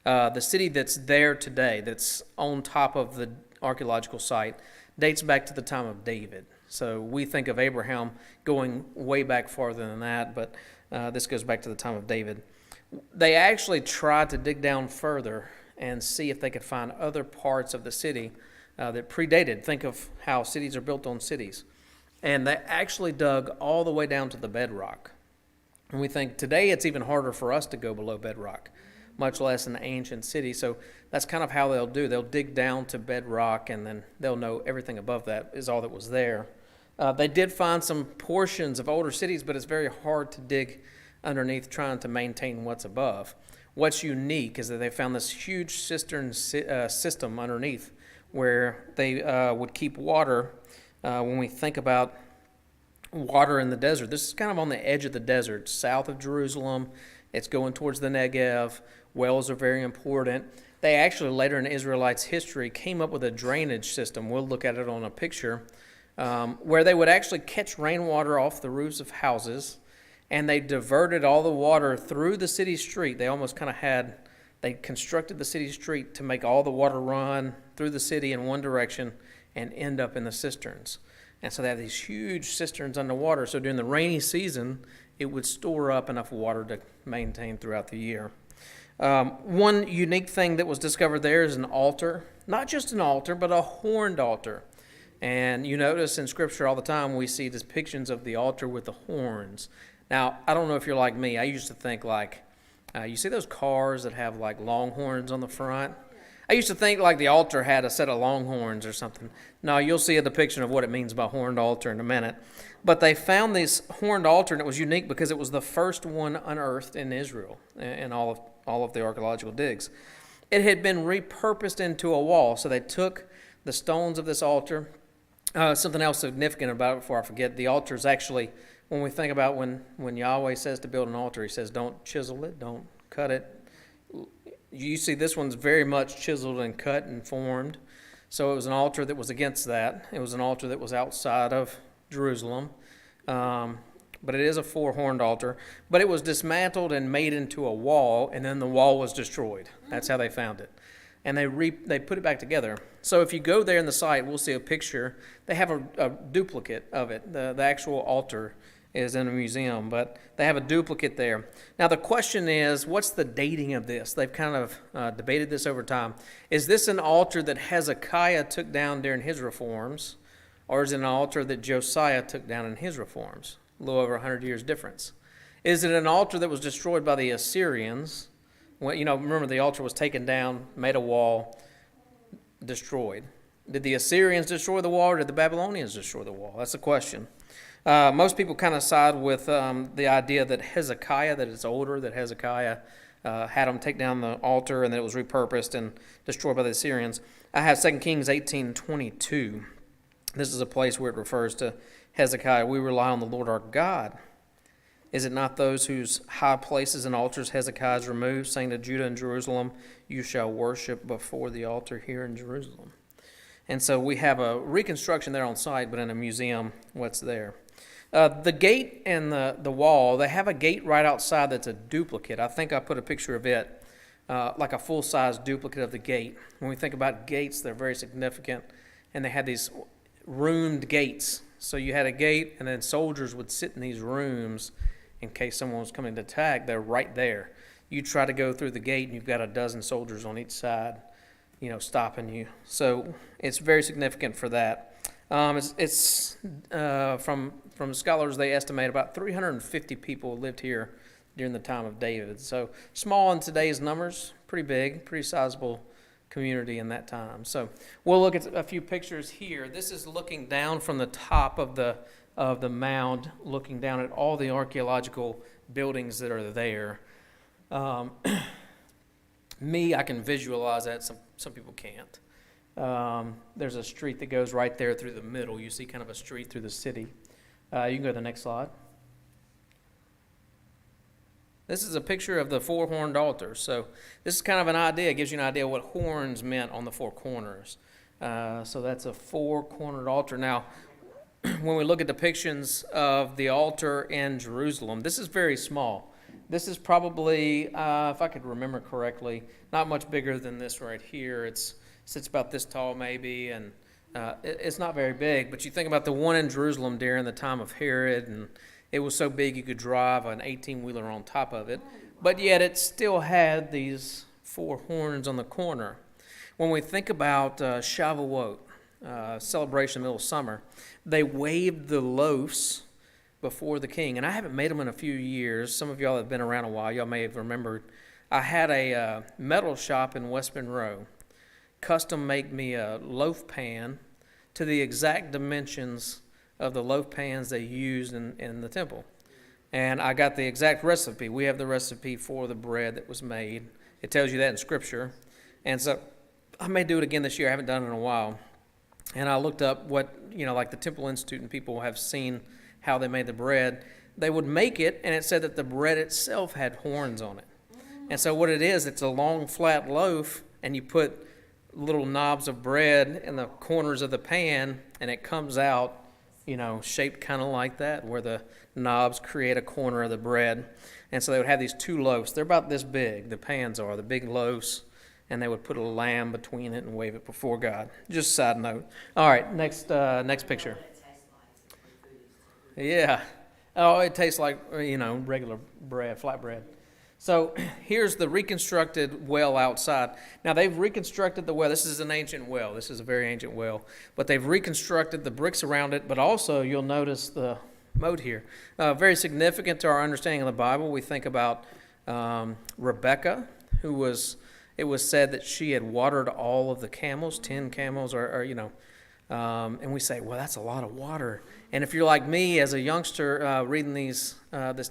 The city that's there today, that's on top of the archaeological site, dates back to the time of David. So we think of Abraham going way back farther than that, but this goes back to the time of David. They actually tried to dig down further and see if they could find other parts of the city that predated. Think of how cities are built on cities. And they actually dug all the way down to the bedrock. And we think today it's even harder for us to go below bedrock, much less an ancient city. So that's kind of how they'll do. They'll dig down to bedrock, and then they'll know everything above that is all that was there. They did find some portions of older cities, but it's very hard to dig underneath trying to maintain what's above. What's unique is that they found this huge cistern system underneath where they would keep water. When we think about water in the desert, this is kind of on the edge of the desert, south of Jerusalem. It's going towards the Negev. Wells are very important. They actually, later in Israelites' history, came up with a drainage system. We'll look at it on a picture, where they would actually catch rainwater off the roofs of houses, and they diverted all the water through the city street. They almost kind of they constructed the city street to make all the water run through the city in one direction and end up in the cisterns. And so they have these huge cisterns underwater. So during the rainy season, it would store up enough water to maintain throughout the year. One unique thing that was discovered there is an altar. Not just an altar, but a horned altar. And you notice in Scripture all the time we see depictions of the altar with the horns. Now, I don't know if you're like me. I used to think you see those cars that have like long horns on the front? I used to think like the altar had a set of long horns or something. No, you'll see a depiction of what it means by horned altar in a minute. But they found this horned altar, and it was unique because it was the first one unearthed in Israel in all of the archaeological digs. It had been repurposed into a wall, so they took the stones of this altar. Something else significant about it before I forget, the altar is actually, when we think about when Yahweh says to build an altar, he says don't chisel it, don't cut it. You see this one's very much chiseled and cut and formed. So it was an altar that was against that. It was an altar that was outside of Jerusalem. But it is a four-horned altar. But it was dismantled and made into a wall, and then the wall was destroyed. That's how they found it. And they put it back together. So if you go there in the site, we'll see a picture. They have a duplicate of it. The actual altar is in a museum, but they have a duplicate there. Now the question is, what's the dating of this? They've kind of debated this over time. Is this an altar that Hezekiah took down during his reforms, or is it an altar that Josiah took down in his reforms? A little over 100 years difference. Is it an altar that was destroyed by the Assyrians? Well, remember the altar was taken down, made a wall, destroyed. Did the Assyrians destroy the wall, or did the Babylonians destroy the wall? That's the question. Most people kind of side with the idea that Hezekiah, that it's older, that Hezekiah had them take down the altar and that it was repurposed and destroyed by the Assyrians. I have 2 Kings 18:22. This is a place where it refers to Hezekiah. We rely on the Lord our God. Is it not those whose high places and altars Hezekiah has removed, saying to Judah and Jerusalem, you shall worship before the altar here in Jerusalem? And so we have a reconstruction there on site, but in a museum, what's there. The gate and the wall, they have a gate right outside that's a duplicate. I think I put a picture of it, like a full-size duplicate of the gate. When we think about gates, they're very significant, and they had these roomed gates. So you had a gate, and then soldiers would sit in these rooms in case someone was coming to attack. They're right there. You try to go through the gate, and you've got a dozen soldiers on each side, stopping you. So it's very significant for that. It's from scholars, they estimate about 350 people lived here during the time of David. So small in today's numbers, pretty big, pretty sizable community in that time. So we'll look at a few pictures here. This is looking down from the top of the mound, looking down at all the archaeological buildings that are there. I can visualize that. Some people can't. There's a street that goes right there through the middle. You see kind of a street through the city. You can go to the next slide. This is a picture of the Fourhorned Altar. So this is kind of an idea. It gives you an idea what horns meant on the four corners. So that's a four-cornered altar. Now, when we look at depictions of the altar in Jerusalem, this is very small. This is probably, if I could remember correctly, not much bigger than this right here. It sits about this tall maybe, and it's not very big. But you think about the one in Jerusalem during the time of Herod, and it was so big you could drive an 18-wheeler on top of it. But yet it still had these four horns on the corner. When we think about Shavuot, celebration in the middle of summer, they waved the loaves before the king. And I haven't made them in a few years. Some of y'all have been around a while. Y'all may have remembered. I had a metal shop in West Monroe custom make me a loaf pan to the exact dimensions of the loaf pans they used in the temple. And I got the exact recipe. We have the recipe for the bread that was made. It tells you that in Scripture. And so I may do it again this year. I haven't done it in a while. And I looked up what, like the Temple Institute and people have seen how they made the bread. They would make it, and it said that the bread itself had horns on it. And so what it is, it's a long, flat loaf, and you put little knobs of bread in the corners of the pan, and it comes out, shaped kind of like that, where the knobs create a corner of the bread. And so they would have these two loaves. They're about this big, the pans are, the big loaves, and they would put a lamb between it and wave it before God. Just a side note. All right, next picture. Yeah. Oh, it tastes like, regular bread, flat bread. So here's the reconstructed well outside. Now, they've reconstructed the well. This is an ancient well. This is a very ancient well. But they've reconstructed the bricks around it, but also you'll notice the moat here. Very significant to our understanding of the Bible. We think about Rebecca, it was said that she had watered all of the camels, 10 camels, and we say, well, that's a lot of water. And if you're like me as a youngster reading this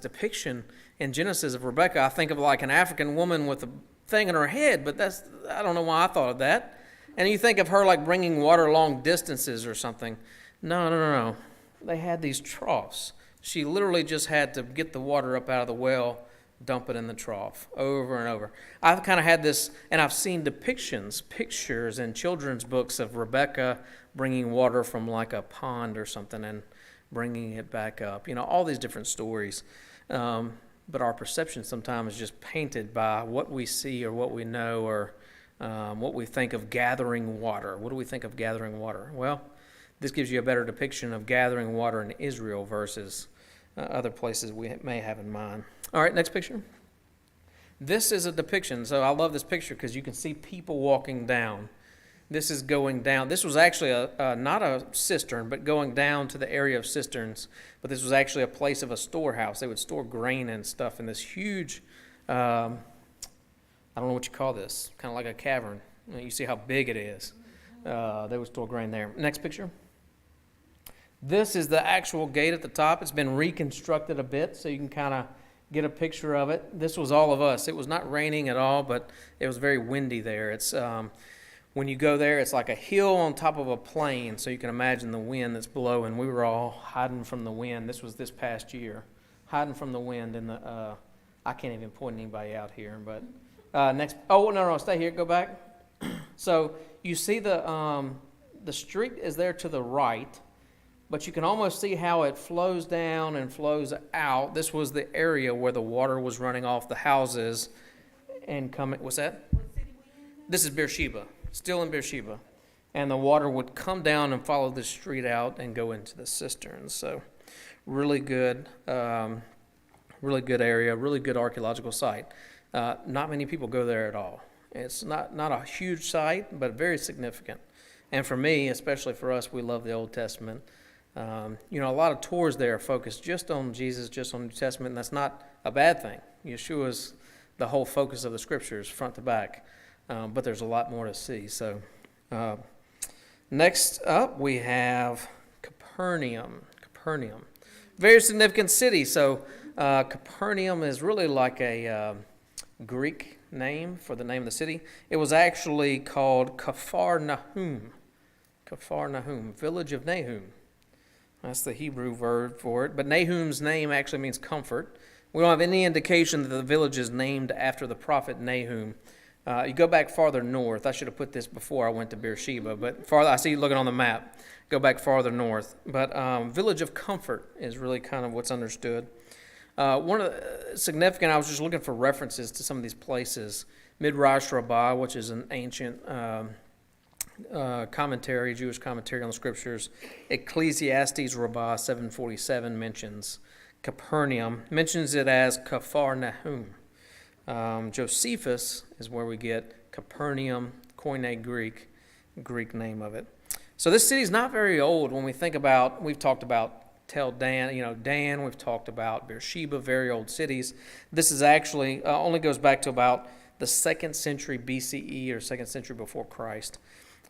depiction in Genesis of Rebecca, I think of like an African woman with a thing in her head, but I don't know why I thought of that. And you think of her like bringing water long distances or something. No. They had these troughs. She literally just had to get the water up out of the well, dump it in the trough over and over. I've kind of had this, and I've seen pictures in children's books of Rebecca bringing water from like a pond or something and bringing it back up. All these different stories. But our perception sometimes is just painted by what we see or what we know or what we think of gathering water. What do we think of gathering water? Well, this gives you a better depiction of gathering water in Israel versus other places we may have in mind. All right, next picture. This is a depiction. So I love this picture because you can see people walking down. This is going down. This was actually not a cistern, but going down to the area of cisterns. But this was actually a place of a storehouse. They would store grain and stuff in this huge, I don't know what you call this, kind of like a cavern. You see how big it is. They would store grain there. Next picture. This is the actual gate at the top. It's been reconstructed a bit so you can kind of get a picture of it. This was all of us. It was not raining at all, but it was very windy there. It's when you go there, it's like a hill on top of a plain, so you can imagine the wind that's blowing. We were all hiding from the wind. This was this past year, hiding from the wind. And I can't even point anybody out here. But next, oh no, stay here. Go back. So you see the the street is there to the right, but you can almost see how it flows down and flows out. This was the area where the water was running off the houses and coming. What's that? What city we in now? This is Beersheba, still in Beersheba. And the water would come down and follow the street out and go into the cisterns. So really good area, really good archaeological site. Not many people go there at all. It's not a huge site, but very significant. And for me, especially for us, we love the Old Testament. A lot of tours there are focused just on Jesus, just on the New Testament, and that's not a bad thing. Yeshua's the whole focus of the Scriptures, front to back. But there's a lot more to see. So next up, we have Capernaum. Very significant city. So Capernaum is really like a Greek name for the name of the city. It was actually called Capernaum, village of Nahum. That's the Hebrew word for it. But Nahum's name actually means comfort. We don't have any indication that the village is named after the prophet Nahum. You go back farther north. I should have put this before I went to Beersheba, but farther, I see you looking on the map. Go back farther north. But village of comfort is really kind of what's understood. One of the significant, I was just looking for references to some of these places. Midrash Rabbah, which is an ancient commentary, Jewish commentary on the Scriptures. Ecclesiastes Rabbah 747 mentions Capernaum, mentions it as Capharnaum. Josephus is where we get Capernaum, Koine Greek name of it. So this city is not very old when we think about, we've talked about Tel Dan, Dan, we've talked about Beersheba, very old cities. This is actually, only goes back to about the 2nd century BCE or 2nd century before Christ.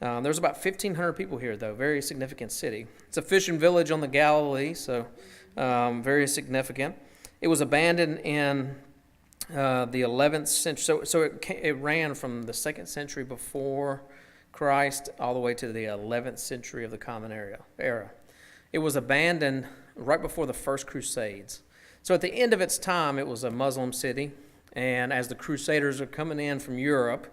There's about 1,500 people here, though, very significant city. It's a fishing village on the Galilee, so very significant. It was abandoned in the 11th century, so it ran from the 2nd century before Christ all the way to the 11th century of the Common Era. It was abandoned right before the First Crusades. So at the end of its time, it was a Muslim city, and as the Crusaders are coming in from Europe,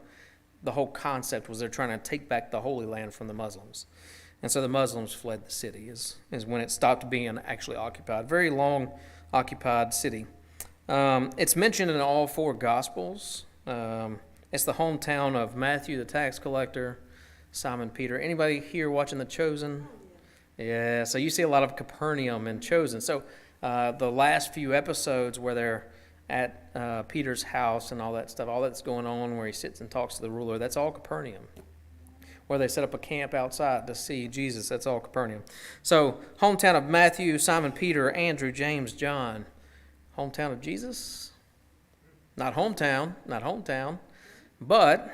the whole concept was they're trying to take back the Holy Land from the Muslims. And so the Muslims fled the city is when it stopped being actually occupied. Very long occupied city. It's mentioned in all 4 Gospels. It's the hometown of Matthew, the tax collector, Simon Peter. Anybody here watching The Chosen? Yeah, so you see a lot of Capernaum and Chosen. So the last few episodes where they're at Peter's house and all that stuff, all that's going on where he sits and talks to the ruler, that's all Capernaum. Where they set up a camp outside to see Jesus, that's all Capernaum. So hometown of Matthew, Simon Peter, Andrew, James, John. Hometown of Jesus? Not hometown. But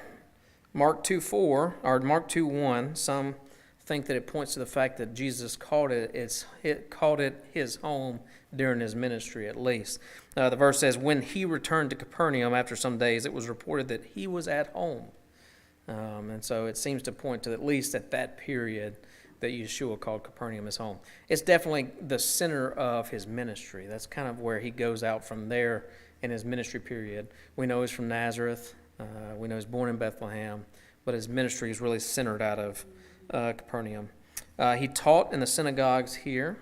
Mark 2:4 or Mark 2:1, some think that it points to the fact that Jesus called it his home during his ministry, at least. The verse says, when he returned to Capernaum after some days, it was reported that he was at home. And so it seems to point to, at least at that period, that Yeshua called Capernaum his home. It's definitely the center of his ministry. That's kind of where he goes out from there in his ministry period. We know he's from Nazareth. We know he's born in Bethlehem. But his ministry is really centered out of Capernaum. He taught in the synagogues here.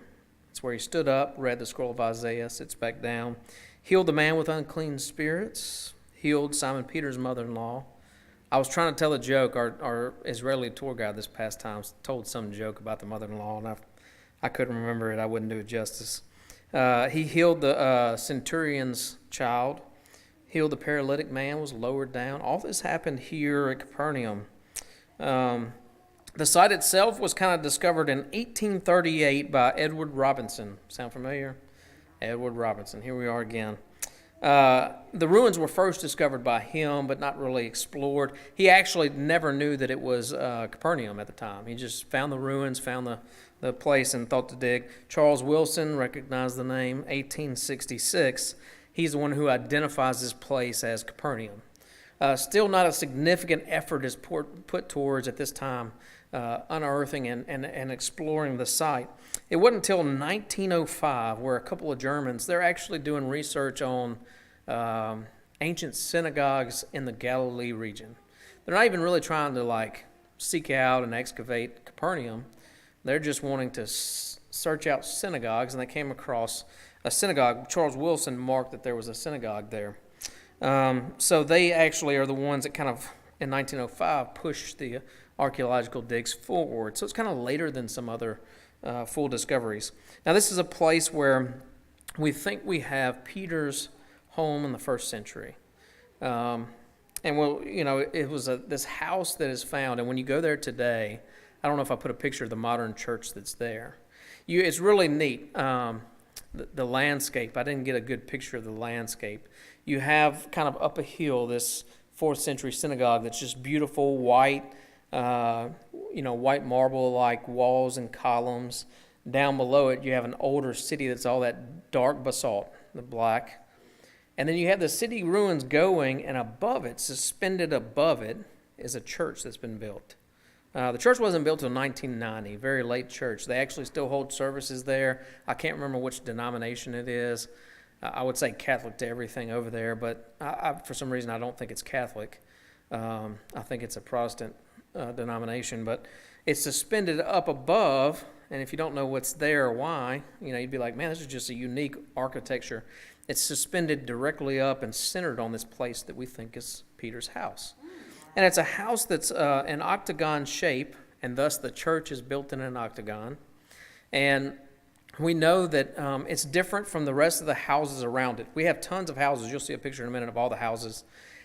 It's where he stood up, read the scroll of Isaiah, sits back down, healed the man with unclean spirits, healed Simon Peter's mother-in-law. I was trying to tell a joke. Our Israeli tour guide this past time told some joke about the mother-in-law, and I couldn't remember it. I wouldn't do it justice. He healed the centurion's child, healed the paralytic man, was lowered down. All this happened here at Capernaum. The site itself was kind of discovered in 1838 by Edward Robinson. Sound familiar? Edward Robinson. Here we are again. The ruins were first discovered by him, but not really explored. He actually never knew that it was Capernaum at the time. He just found the ruins, found the place, and thought to dig. Charles Wilson recognized the name, 1866. He's the one who identifies this place as Capernaum. Still not a significant effort is put towards at this time unearthing and exploring the site. It wasn't until 1905 where a couple of Germans, they're actually doing research on ancient synagogues in the Galilee region. They're not even really trying to seek out and excavate Capernaum. They're just wanting to search out synagogues, and they came across a synagogue. Charles Wilson marked that there was a synagogue there. So they actually are the ones that kind of, in 1905, pushed the archaeological digs forward. So it's kind of later than some other full discoveries. Now, this is a place where we think we have Peter's home in the first century. And, well, it was this house that is found, and when you go there today, I don't know if I put a picture of the modern church that's there. It's really neat, the landscape. I didn't get a good picture of the landscape. You have kind of up a hill this 4th century synagogue that's just beautiful, white, white marble-like walls and columns. Down below it, you have an older city that's all that dark basalt, the black. And then you have the city ruins going, and above it, suspended above it, is a church that's been built. The church wasn't built until 1990, very late church. They actually still hold services there. I can't remember which denomination it is. I would say Catholic to everything over there, but for some reason I don't think it's Catholic. I think it's a Protestant denomination, but it's suspended up above, and if you don't know what's there or why, you'd be like, man, this is just a unique architecture. It's suspended directly up and centered on this place that we think is Peter's house. And it's a house that's an octagon shape, and thus the church is built in an octagon. And we know that it's different from the rest of the houses around it. We have tons of houses. You'll see a picture in a minute of all the houses.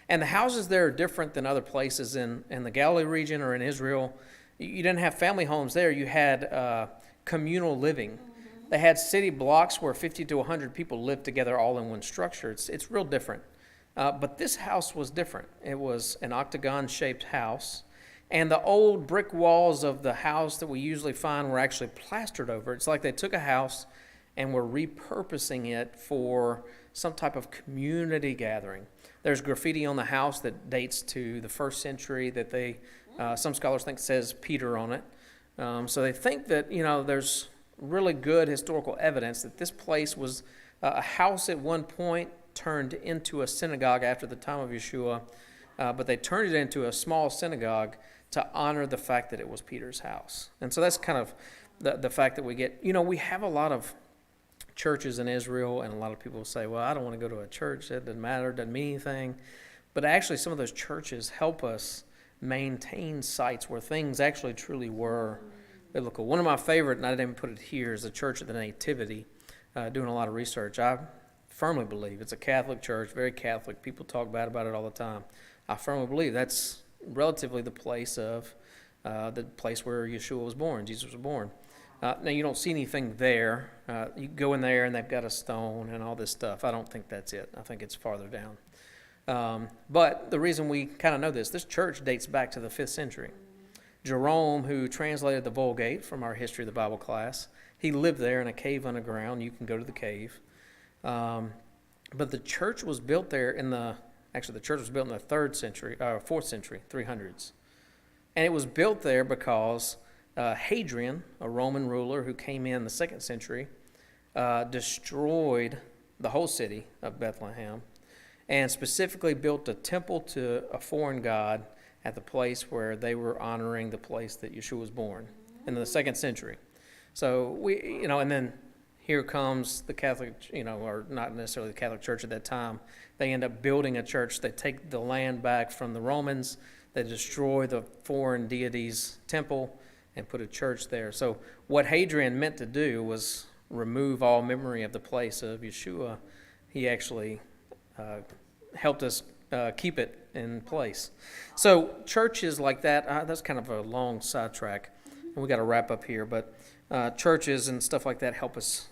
And the houses there are different than other places in the Galilee region or in Israel. You didn't have family homes there. You had communal living. They had city blocks where 50 to 100 people lived together all in one structure. It's real different. But this house was different. It was an octagon-shaped house. And the old brick walls of the house that we usually find were actually plastered over. It's like they took a house and were repurposing it for some type of community gathering. There's graffiti on the house that dates to the 1st century that some scholars think says Peter on it. So they think that, there's really good historical evidence that this place was a house at one point turned into a synagogue after the time of Yeshua, but they turned it into a small synagogue to honor the fact that it was Peter's house. And so that's kind of the fact that we get. We have a lot of churches in Israel, and a lot of people say, well, I don't want to go to a church. That doesn't matter, doesn't mean anything. But actually, some of those churches help us maintain sites where things actually truly were biblical. One of my favorite, and I didn't even put it here, is the Church of the Nativity. Doing a lot of research, I firmly believe it's a Catholic church, very Catholic. People talk bad about it all the time. I firmly believe that's relatively the place where Yeshua was born, Jesus was born. Now, you don't see anything there. You go in there, and they've got a stone and all this stuff. I don't think that's it. I think it's farther down. But the reason we kind of know this church dates back to the 5th century. Jerome, who translated the Vulgate from our History of the Bible class, he lived there in a cave underground. You can go to the cave. But the church was built there the church was built in the 4th century, 300s. And it was built there because Hadrian, a Roman ruler who came in the 2nd century, destroyed the whole city of Bethlehem and specifically built a temple to a foreign god at the place where they were honoring the place that Yeshua was born in the 2nd century. So and then here comes the Catholic, or not necessarily the Catholic Church at that time. They end up building a church. They take the land back from the Romans. They destroy the foreign deity's temple and put a church there. So what Hadrian meant to do was remove all memory of the place of Yeshua. He actually helped us keep it in place. So churches like that, that's kind of a long sidetrack, and we got to wrap up here, but churches and stuff like that help us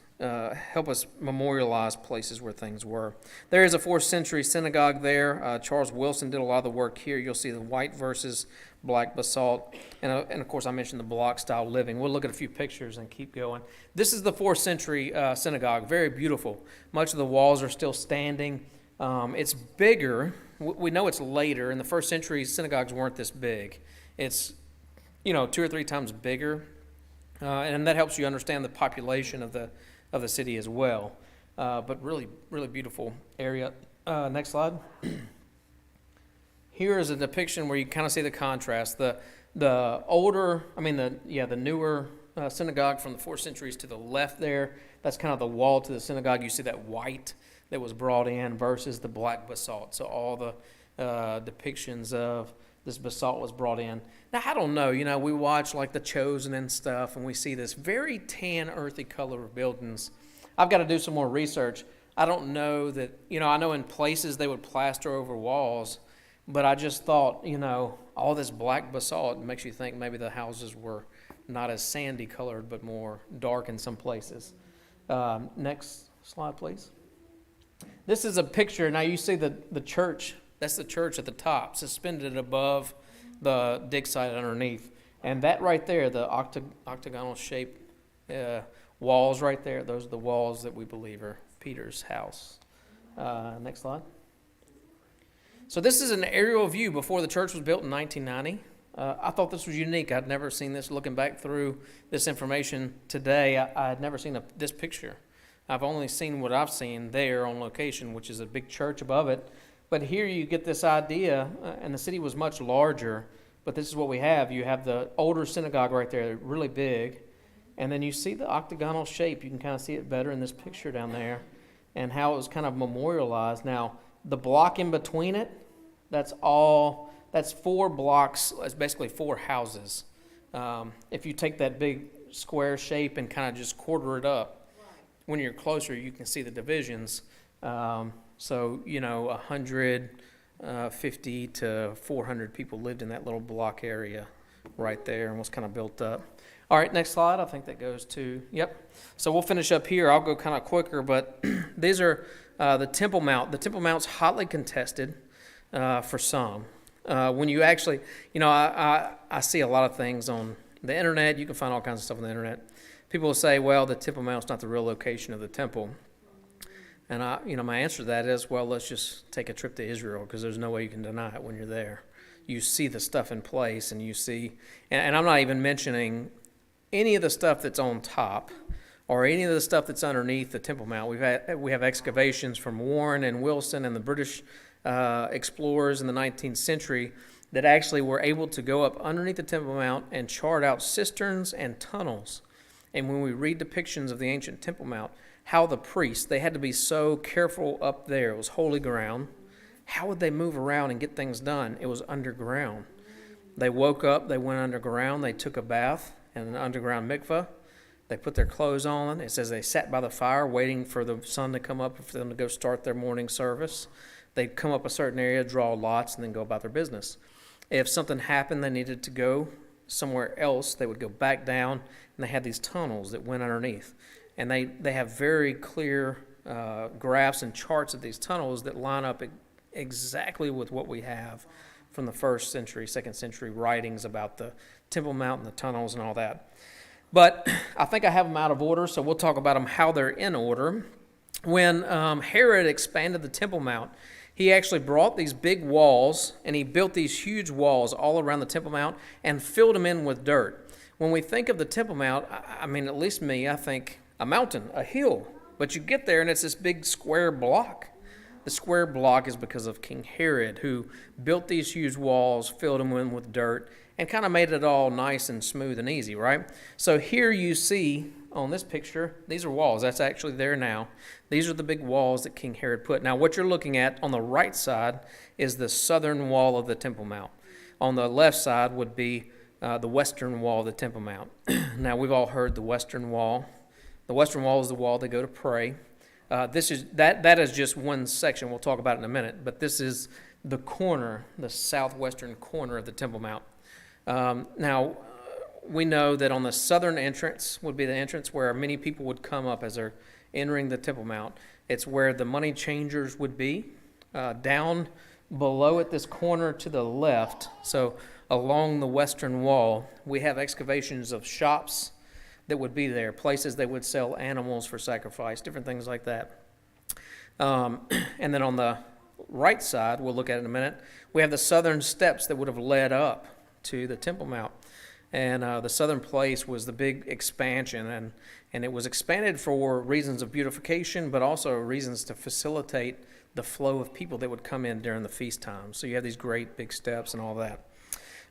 memorialize places where things were. There is a 4th century synagogue there. Charles Wilson did a lot of the work here. You'll see the white versus black basalt. And of course, I mentioned the block-style living. We'll look at a few pictures and keep going. This is the 4th century synagogue. Very beautiful. Much of the walls are still standing. It's bigger. We know it's later. In the 1st century, synagogues weren't this big. It's, 2 or 3 times bigger. And that helps you understand the population of the city as well. But really, really beautiful area. Next slide. Here is a depiction where you kind of see the contrast. The the newer synagogue from the 4th century is to the left there. That's kind of the wall to the synagogue. You see that white that was brought in versus the black basalt. So all the depictions of this basalt was brought in. Now, I don't know, we watch like The Chosen and stuff, and we see this very tan, earthy color of buildings. I've got to do some more research. I don't know that, I know in places they would plaster over walls, but I just thought, all this black basalt makes you think maybe the houses were not as sandy colored, but more dark in some places. Next slide, please. This is a picture. Now you see the church. That's the church at the top, suspended above the dig site underneath. And that right there, the octagonal shaped walls right there, those are the walls that we believe are Peter's house. Next slide. So this is an aerial view before the church was built in 1990. I thought this was unique. I'd never seen this. Looking back through this information today, I had never seen this picture. I've only seen what I've seen there on location, which is a big church above it. But here you get this idea, and the city was much larger, but this is what we have. You have the older synagogue right there, really big, and then you see the octagonal shape. You can kind of see it better in this picture down there, and how it was kind of memorialized. Now, the block in between it, that's 4 blocks. It's basically 4 houses. If you take that big square shape and kind of just quarter it up, when you're closer, you can see the divisions. So, 150 to 400 people lived in that little block area right there and was kind of built up. All right, next slide. I think that goes to, yep. So we'll finish up here. I'll go kind of quicker, but these are the Temple Mount. The Temple Mount's hotly contested for some. When you actually, I see a lot of things on the internet. You can find all kinds of stuff on the internet. People will say, well, the Temple Mount's not the real location of the temple. And my answer to that is, well, let's just take a trip to Israel, because there's no way you can deny it when you're there. You see the stuff in place, and you see, and I'm not even mentioning any of the stuff that's on top or any of the stuff that's underneath the Temple Mount. We have excavations from Warren and Wilson and the British explorers in the 19th century that actually were able to go up underneath the Temple Mount and chart out cisterns and tunnels. And when we read depictions of the ancient Temple Mount, how the priests, they had to be so careful up there. It was holy ground. How would they move around and get things done? It was underground. They woke up, they went underground, they took a bath in an underground mikveh. They put their clothes on. It says they sat by the fire waiting for the sun to come up for them to go start their morning service. They'd come up a certain area, draw lots, and then go about their business. If something happened, they needed to go somewhere else, they would go back down, and they had these tunnels that went underneath. And they have very clear graphs and charts of these tunnels that line up exactly with what we have from the 1st century, 2nd century writings about the Temple Mount and the tunnels and all that. But I think I have them out of order, so we'll talk about them how they're in order. When Herod expanded the Temple Mount, he actually brought these big walls, and he built these huge walls all around the Temple Mount and filled them in with dirt. When we think of the Temple Mount, I mean, at least me, I think a mountain, a hill. But you get there, and it's this big square block. The square block is because of King Herod, who built these huge walls, filled them in with dirt, and kind of made it all nice and smooth and easy, right? So here you see on this picture, these are walls. That's actually there now. These are the big walls that King Herod put. Now, what you're looking at on the right side is the southern wall of the Temple Mount. On the left side would be the western wall of the Temple Mount. Now, we've all heard the western wall. The western wall is the wall they go to pray. That is just one section. We'll talk about it in a minute. But this is the corner, the southwestern corner of the Temple Mount. Now, we know that on the southern entrance would be the entrance where many people would come up as they're entering the Temple Mount. It's where the money changers would be. Down below at this corner to the left, so along the western wall, we have excavations of shops that would be there, places they would sell animals for sacrifice, different things like that. And then on the right side, we'll look at it in a minute, we have the southern steps that would have led up to the Temple Mount. And the southern place was the big expansion, and it was expanded for reasons of beautification, but also reasons to facilitate the flow of people that would come in during the feast time. So you have these great big steps and all that.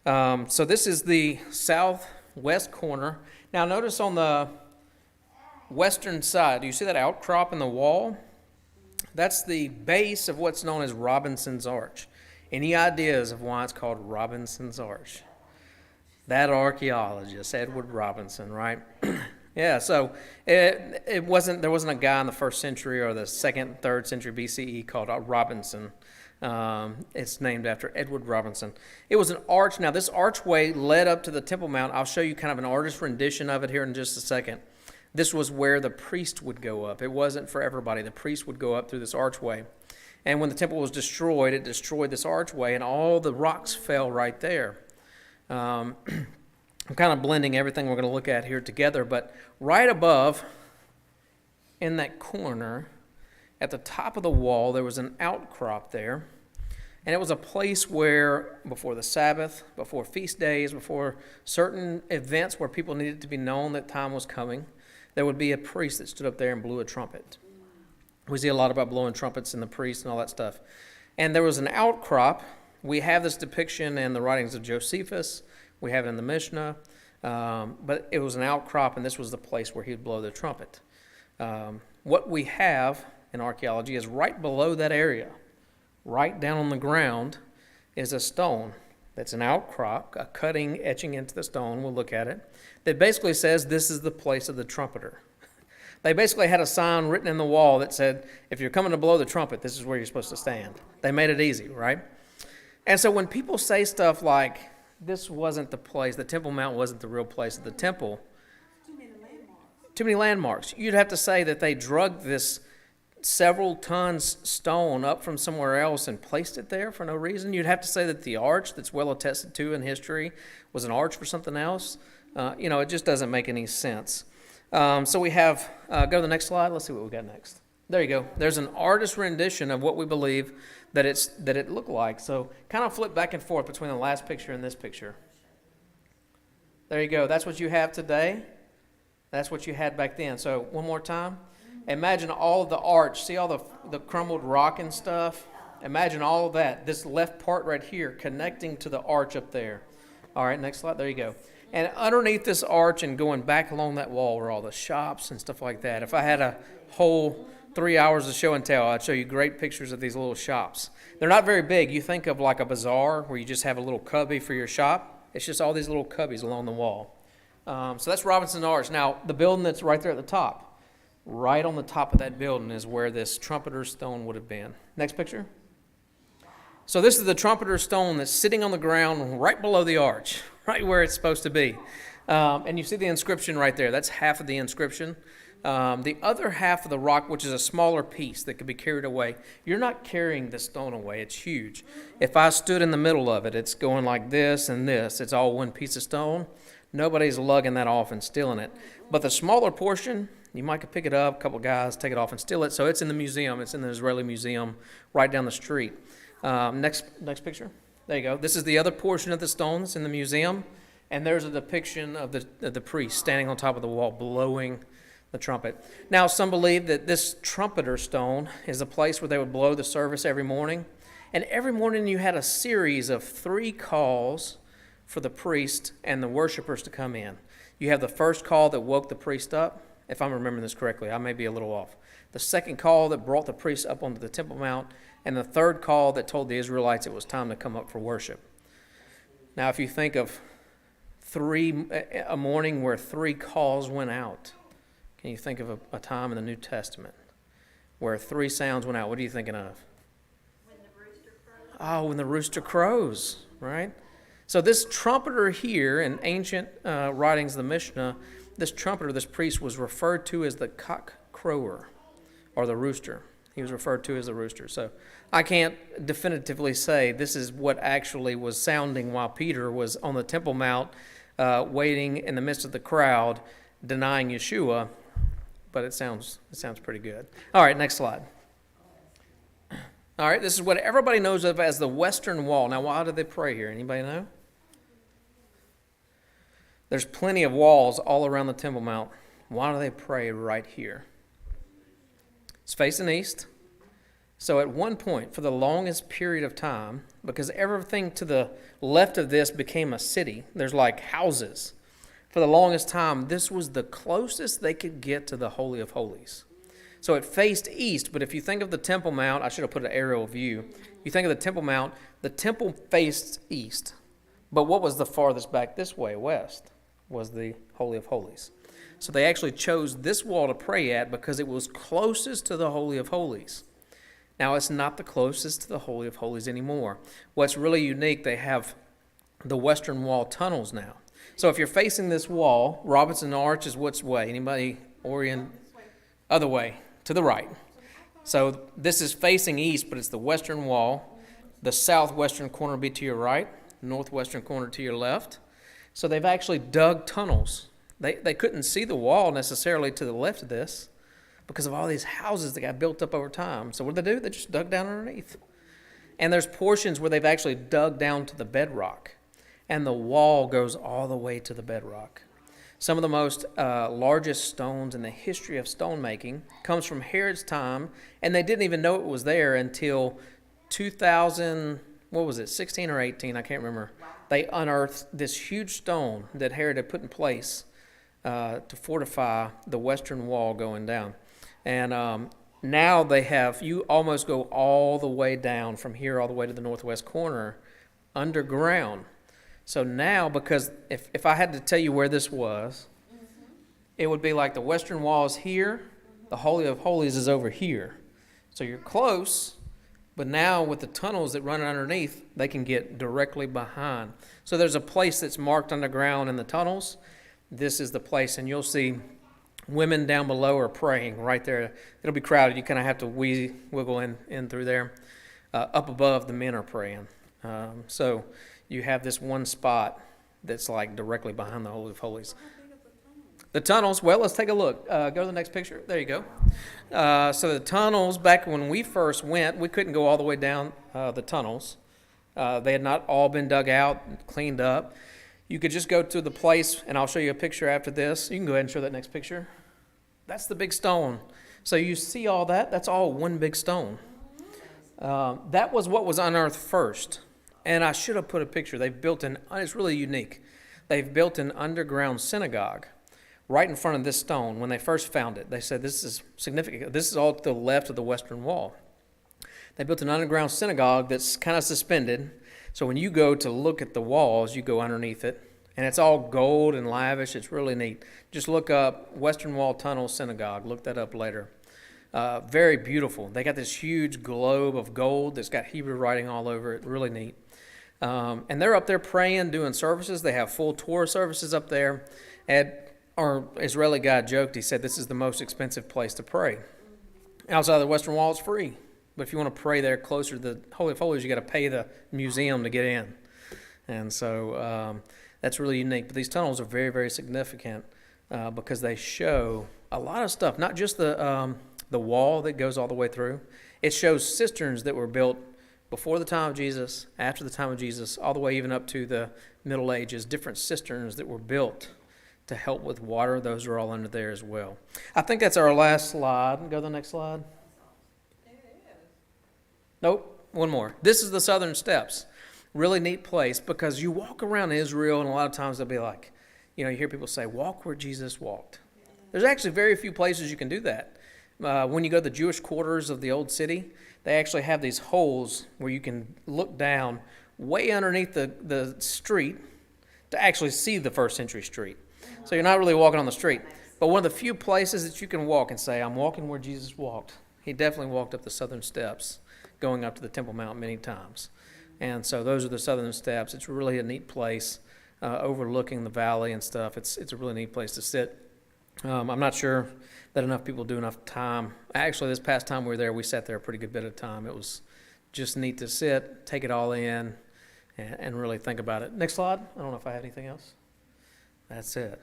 So this is the southwest corner. Now notice on the western side, do you see that outcrop in the wall? That's the base of what's known as Robinson's Arch. Any ideas of why it's called Robinson's Arch? That archaeologist, Edward Robinson, right? Yeah, so there wasn't a guy in the 1st century or the 2nd, 3rd century BCE called Robinson. It's named after Edward Robinson. It was an arch. Now, this archway led up to the Temple Mount. I'll show you kind of an artist rendition of it here in just a second. This was where the priest would go up. It wasn't for everybody. The priest would go up through this archway. And when the temple was destroyed, it destroyed this archway, and all the rocks fell right there. I'm kind of blending everything we're going to look at here together, but right above, in that corner, at the top of the wall, there was an outcrop there, and it was a place where, before the Sabbath, before feast days, before certain events where people needed to be known that time was coming, there would be a priest that stood up there and blew a trumpet. We see a lot about blowing trumpets and the priests and all that stuff. And there was an outcrop. We have this depiction in the writings of Josephus. We have it in the Mishnah, but it was an outcrop, and this was the place where he would blow the trumpet. What we have in archaeology is right below that area, right down on the ground, is a stone that's an outcrop, a cutting, etching into the stone, we'll look at it, that basically says this is the place of the trumpeter. They basically had a sign written in the wall that said, if you're coming to blow the trumpet, this is where you're supposed to stand. They made it easy, right? And so when people say stuff like, this wasn't the place, the Temple Mount wasn't the real place of the temple. Too many landmarks. You'd have to say that they drug this several tons stone up from somewhere else and placed it there for no reason. You'd have to say that the arch that's well attested to in history was an arch for something else. It just doesn't make any sense. So we have, go to the next slide. Let's see what we got next. There you go. There's an artist rendition of what we believe that it looked like. So kind of flip back and forth between the last picture and this picture. There you go. That's what you have today. That's what you had back then. So one more time. Imagine all of the arch. See all the crumbled rock and stuff? Imagine all of that. This left part right here connecting to the arch up there. All right, next slide. There you go. And underneath this arch and going back along that wall were all the shops and stuff like that. If I had a whole 3 hours of show and tell, I'd show you great pictures of these little shops. They're not very big. You think of like a bazaar where you just have a little cubby for your shop. It's just all these little cubbies along the wall. So that's Robinson Arch. Now, the building that's right there at the top, right on the top of that building is where this trumpeter stone would have been. Next picture. So this is the trumpeter stone that's sitting on the ground right below the arch, right where it's supposed to be. And you see the inscription right there. That's half of the inscription. The other half of the rock, which is a smaller piece that could be carried away, you're not carrying the stone away. It's huge. If I stood in the middle of it, it's going like this and this. It's all one piece of stone. Nobody's lugging that off and stealing it. But the smaller portion, you might could pick it up, a couple guys take it off and steal it. So it's in the museum. It's in the Israeli museum right down the street. Next picture. There you go. This is the other portion of the stone that's in the museum. And there's a depiction of the priest standing on top of the wall blowing the trumpet. Now, some believe that this trumpeter stone is a place where they would blow the service every morning. And every morning you had a series of 3 calls for the priest and the worshipers to come in. You have the first call that woke the priest up, if I'm remembering this correctly. I may be a little off. The second call that brought the priest up onto the Temple Mount, and the third call that told the Israelites it was time to come up for worship. Now, if you think of a morning where 3 calls went out, can you think of a time in the New Testament where 3 sounds went out? What are you thinking of? When the rooster crows. Oh, when the rooster crows, right? So this trumpeter here in ancient writings of the Mishnah, this trumpeter, this priest, was referred to as the cock crower, or the rooster. He was referred to as the rooster. So I can't definitively say this is what actually was sounding while Peter was on the Temple Mount waiting in the midst of the crowd, denying Yeshua, but it sounds pretty good. All right, next slide. All right, this is what everybody knows of as the Western Wall. Now, why do they pray here? Anybody know? There's plenty of walls all around the Temple Mount. Why do they pray right here? It's facing east. So at one point, for the longest period of time, because everything to the left of this became a city, there's like houses. For the longest time, this was the closest they could get to the Holy of Holies. So it faced east, but if you think of the Temple Mount, I should have put an aerial view. You think of the Temple Mount, the temple faced east. But what was the farthest back this way, west, was the Holy of Holies. So they actually chose this wall to pray at because it was closest to the Holy of Holies. Now, it's not the closest to the Holy of Holies anymore. What's really unique, they have the Western Wall tunnels now. So if you're facing this wall, Robinson Arch is which way? Anybody orient? Other way, to the right. So this is facing east, but it's the Western Wall. The southwestern corner will be to your right, northwestern corner to your left. So they've actually dug tunnels. They couldn't see the wall necessarily to the left of this because of all these houses that got built up over time. So what did they do? They just dug down underneath. And there's portions where they've actually dug down to the bedrock, and the wall goes all the way to the bedrock. Some of the most largest stones in the history of stonemaking comes from Herod's time, and they didn't even know it was there until 2000, 16 or 18, I can't remember. They unearthed this huge stone that Herod had put in place to fortify the western wall going down. And now they have, you almost go all the way down from here all the way to the northwest corner underground. So now, because if I had to tell you where this was, it would be like the western wall is here, the Holy of Holies is over here. So you're close, but now with the tunnels that run underneath, they can get directly behind. So there's a place that's marked underground in the tunnels. This is the place, and you'll see women down below are praying right there. It'll be crowded. You kind of have to wiggle in through there. Up above, the men are praying. So you have this one spot that's like directly behind the Holy of Holies. The tunnels, well, let's take a look. Go to the next picture. There you go. So the tunnels, back when we first went, we couldn't go all the way down the tunnels. They had not all been dug out, cleaned up. You could just go to the place, and I'll show you a picture after this. You can go ahead and show that next picture. That's the big stone. So you see all that? That's all one big stone. That was what was unearthed first. And I should have put a picture. They've built it's really unique. They've built an underground synagogue right in front of this stone. When they first found it, they said this is significant. This is all to the left of the western wall. They built an underground synagogue that's kind of suspended. So when you go to look at the walls, you go underneath it. And it's all gold and lavish. It's really neat. Just look up Western Wall Tunnel Synagogue. Look that up later. Very beautiful. They got this huge globe of gold that's got Hebrew writing all over it. Really neat. And they're up there praying, doing services. They have full Torah services up there. And our Israeli guy joked, he said, this is the most expensive place to pray. Outside of the Western Wall, it's free. But if you want to pray there closer to the Holy of Holies, you got to pay the museum to get in. And so that's really unique. But these tunnels are very, very significant because they show a lot of stuff, not just the wall that goes all the way through. It shows cisterns that were built before the time of Jesus, after the time of Jesus, all the way even up to the Middle Ages, different cisterns that were built to help with water. Those are all under there as well. I think that's our last slide. Go to the next slide. Nope, one more. This is the Southern Steps. Really neat place because you walk around Israel and a lot of times they'll be like, you hear people say, walk where Jesus walked. There's actually very few places you can do that. When you go to the Jewish quarters of the old city, they actually have these holes where you can look down way underneath the street to actually see the first century street. So you're not really walking on the street. But one of the few places that you can walk and say, I'm walking where Jesus walked. He definitely walked up the Southern Steps, going up to the Temple Mount many times. And so those are the Southern Steps. It's really a neat place, overlooking the valley and stuff. It's a really neat place to sit. I'm not sure that enough people do enough time. Actually, this past time we were there, we sat there a pretty good bit of time. It was just neat to sit, take it all in, and really think about it. Next slide. I don't know if I have anything else. That's it.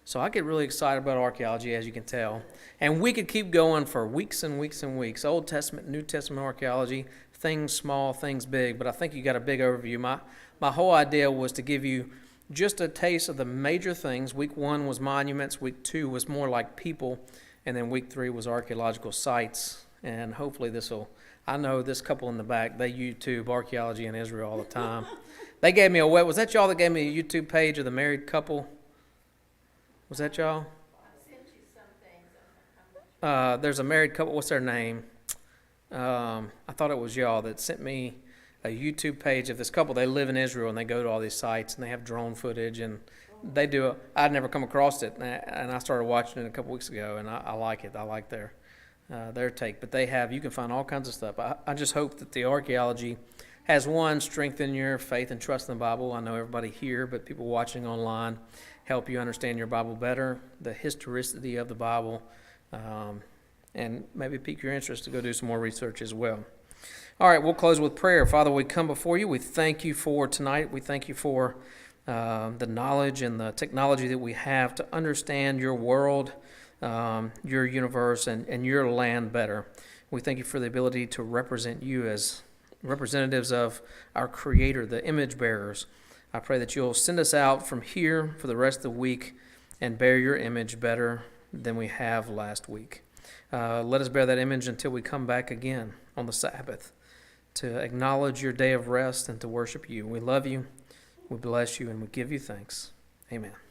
So I get really excited about archaeology, as you can tell. And we could keep going for weeks and weeks and weeks. Old Testament, New Testament archaeology, things small, things big. But I think you got a big overview. My whole idea was to give you just a taste of the major things. Week 1 was monuments. Week 2 was more like people. And then week 3 was archaeological sites And hopefully I know this couple in the back, they YouTube Archaeology in Israel all the time. They gave me was that y'all that gave me a YouTube page of the married couple? Was that y'all? I sent you some things. There's a married couple, what's their name? I thought it was y'all that sent me a YouTube page of this couple. They live in Israel and they go to all these sites and they have drone footage and they do I'd never come across it, and I started watching it a couple weeks ago, and I like it. I like their take. But you can find all kinds of stuff. I just hope that the archaeology has, one, strengthened your faith and trust in the Bible. I know everybody here, but people watching online, help you understand your Bible better, the historicity of the Bible, and maybe pique your interest to go do some more research as well. All right, we'll close with prayer. Father, we come before you. We thank you for tonight. We thank you for the knowledge and the technology that we have to understand your world, your universe, and your land better. We thank you for the ability to represent you as representatives of our Creator, the image bearers. I pray that you'll send us out from here for the rest of the week and bear your image better than we have last week. Let us bear that image until we come back again on the Sabbath to acknowledge your day of rest and to worship you. We love you. We bless you and we give you thanks. Amen.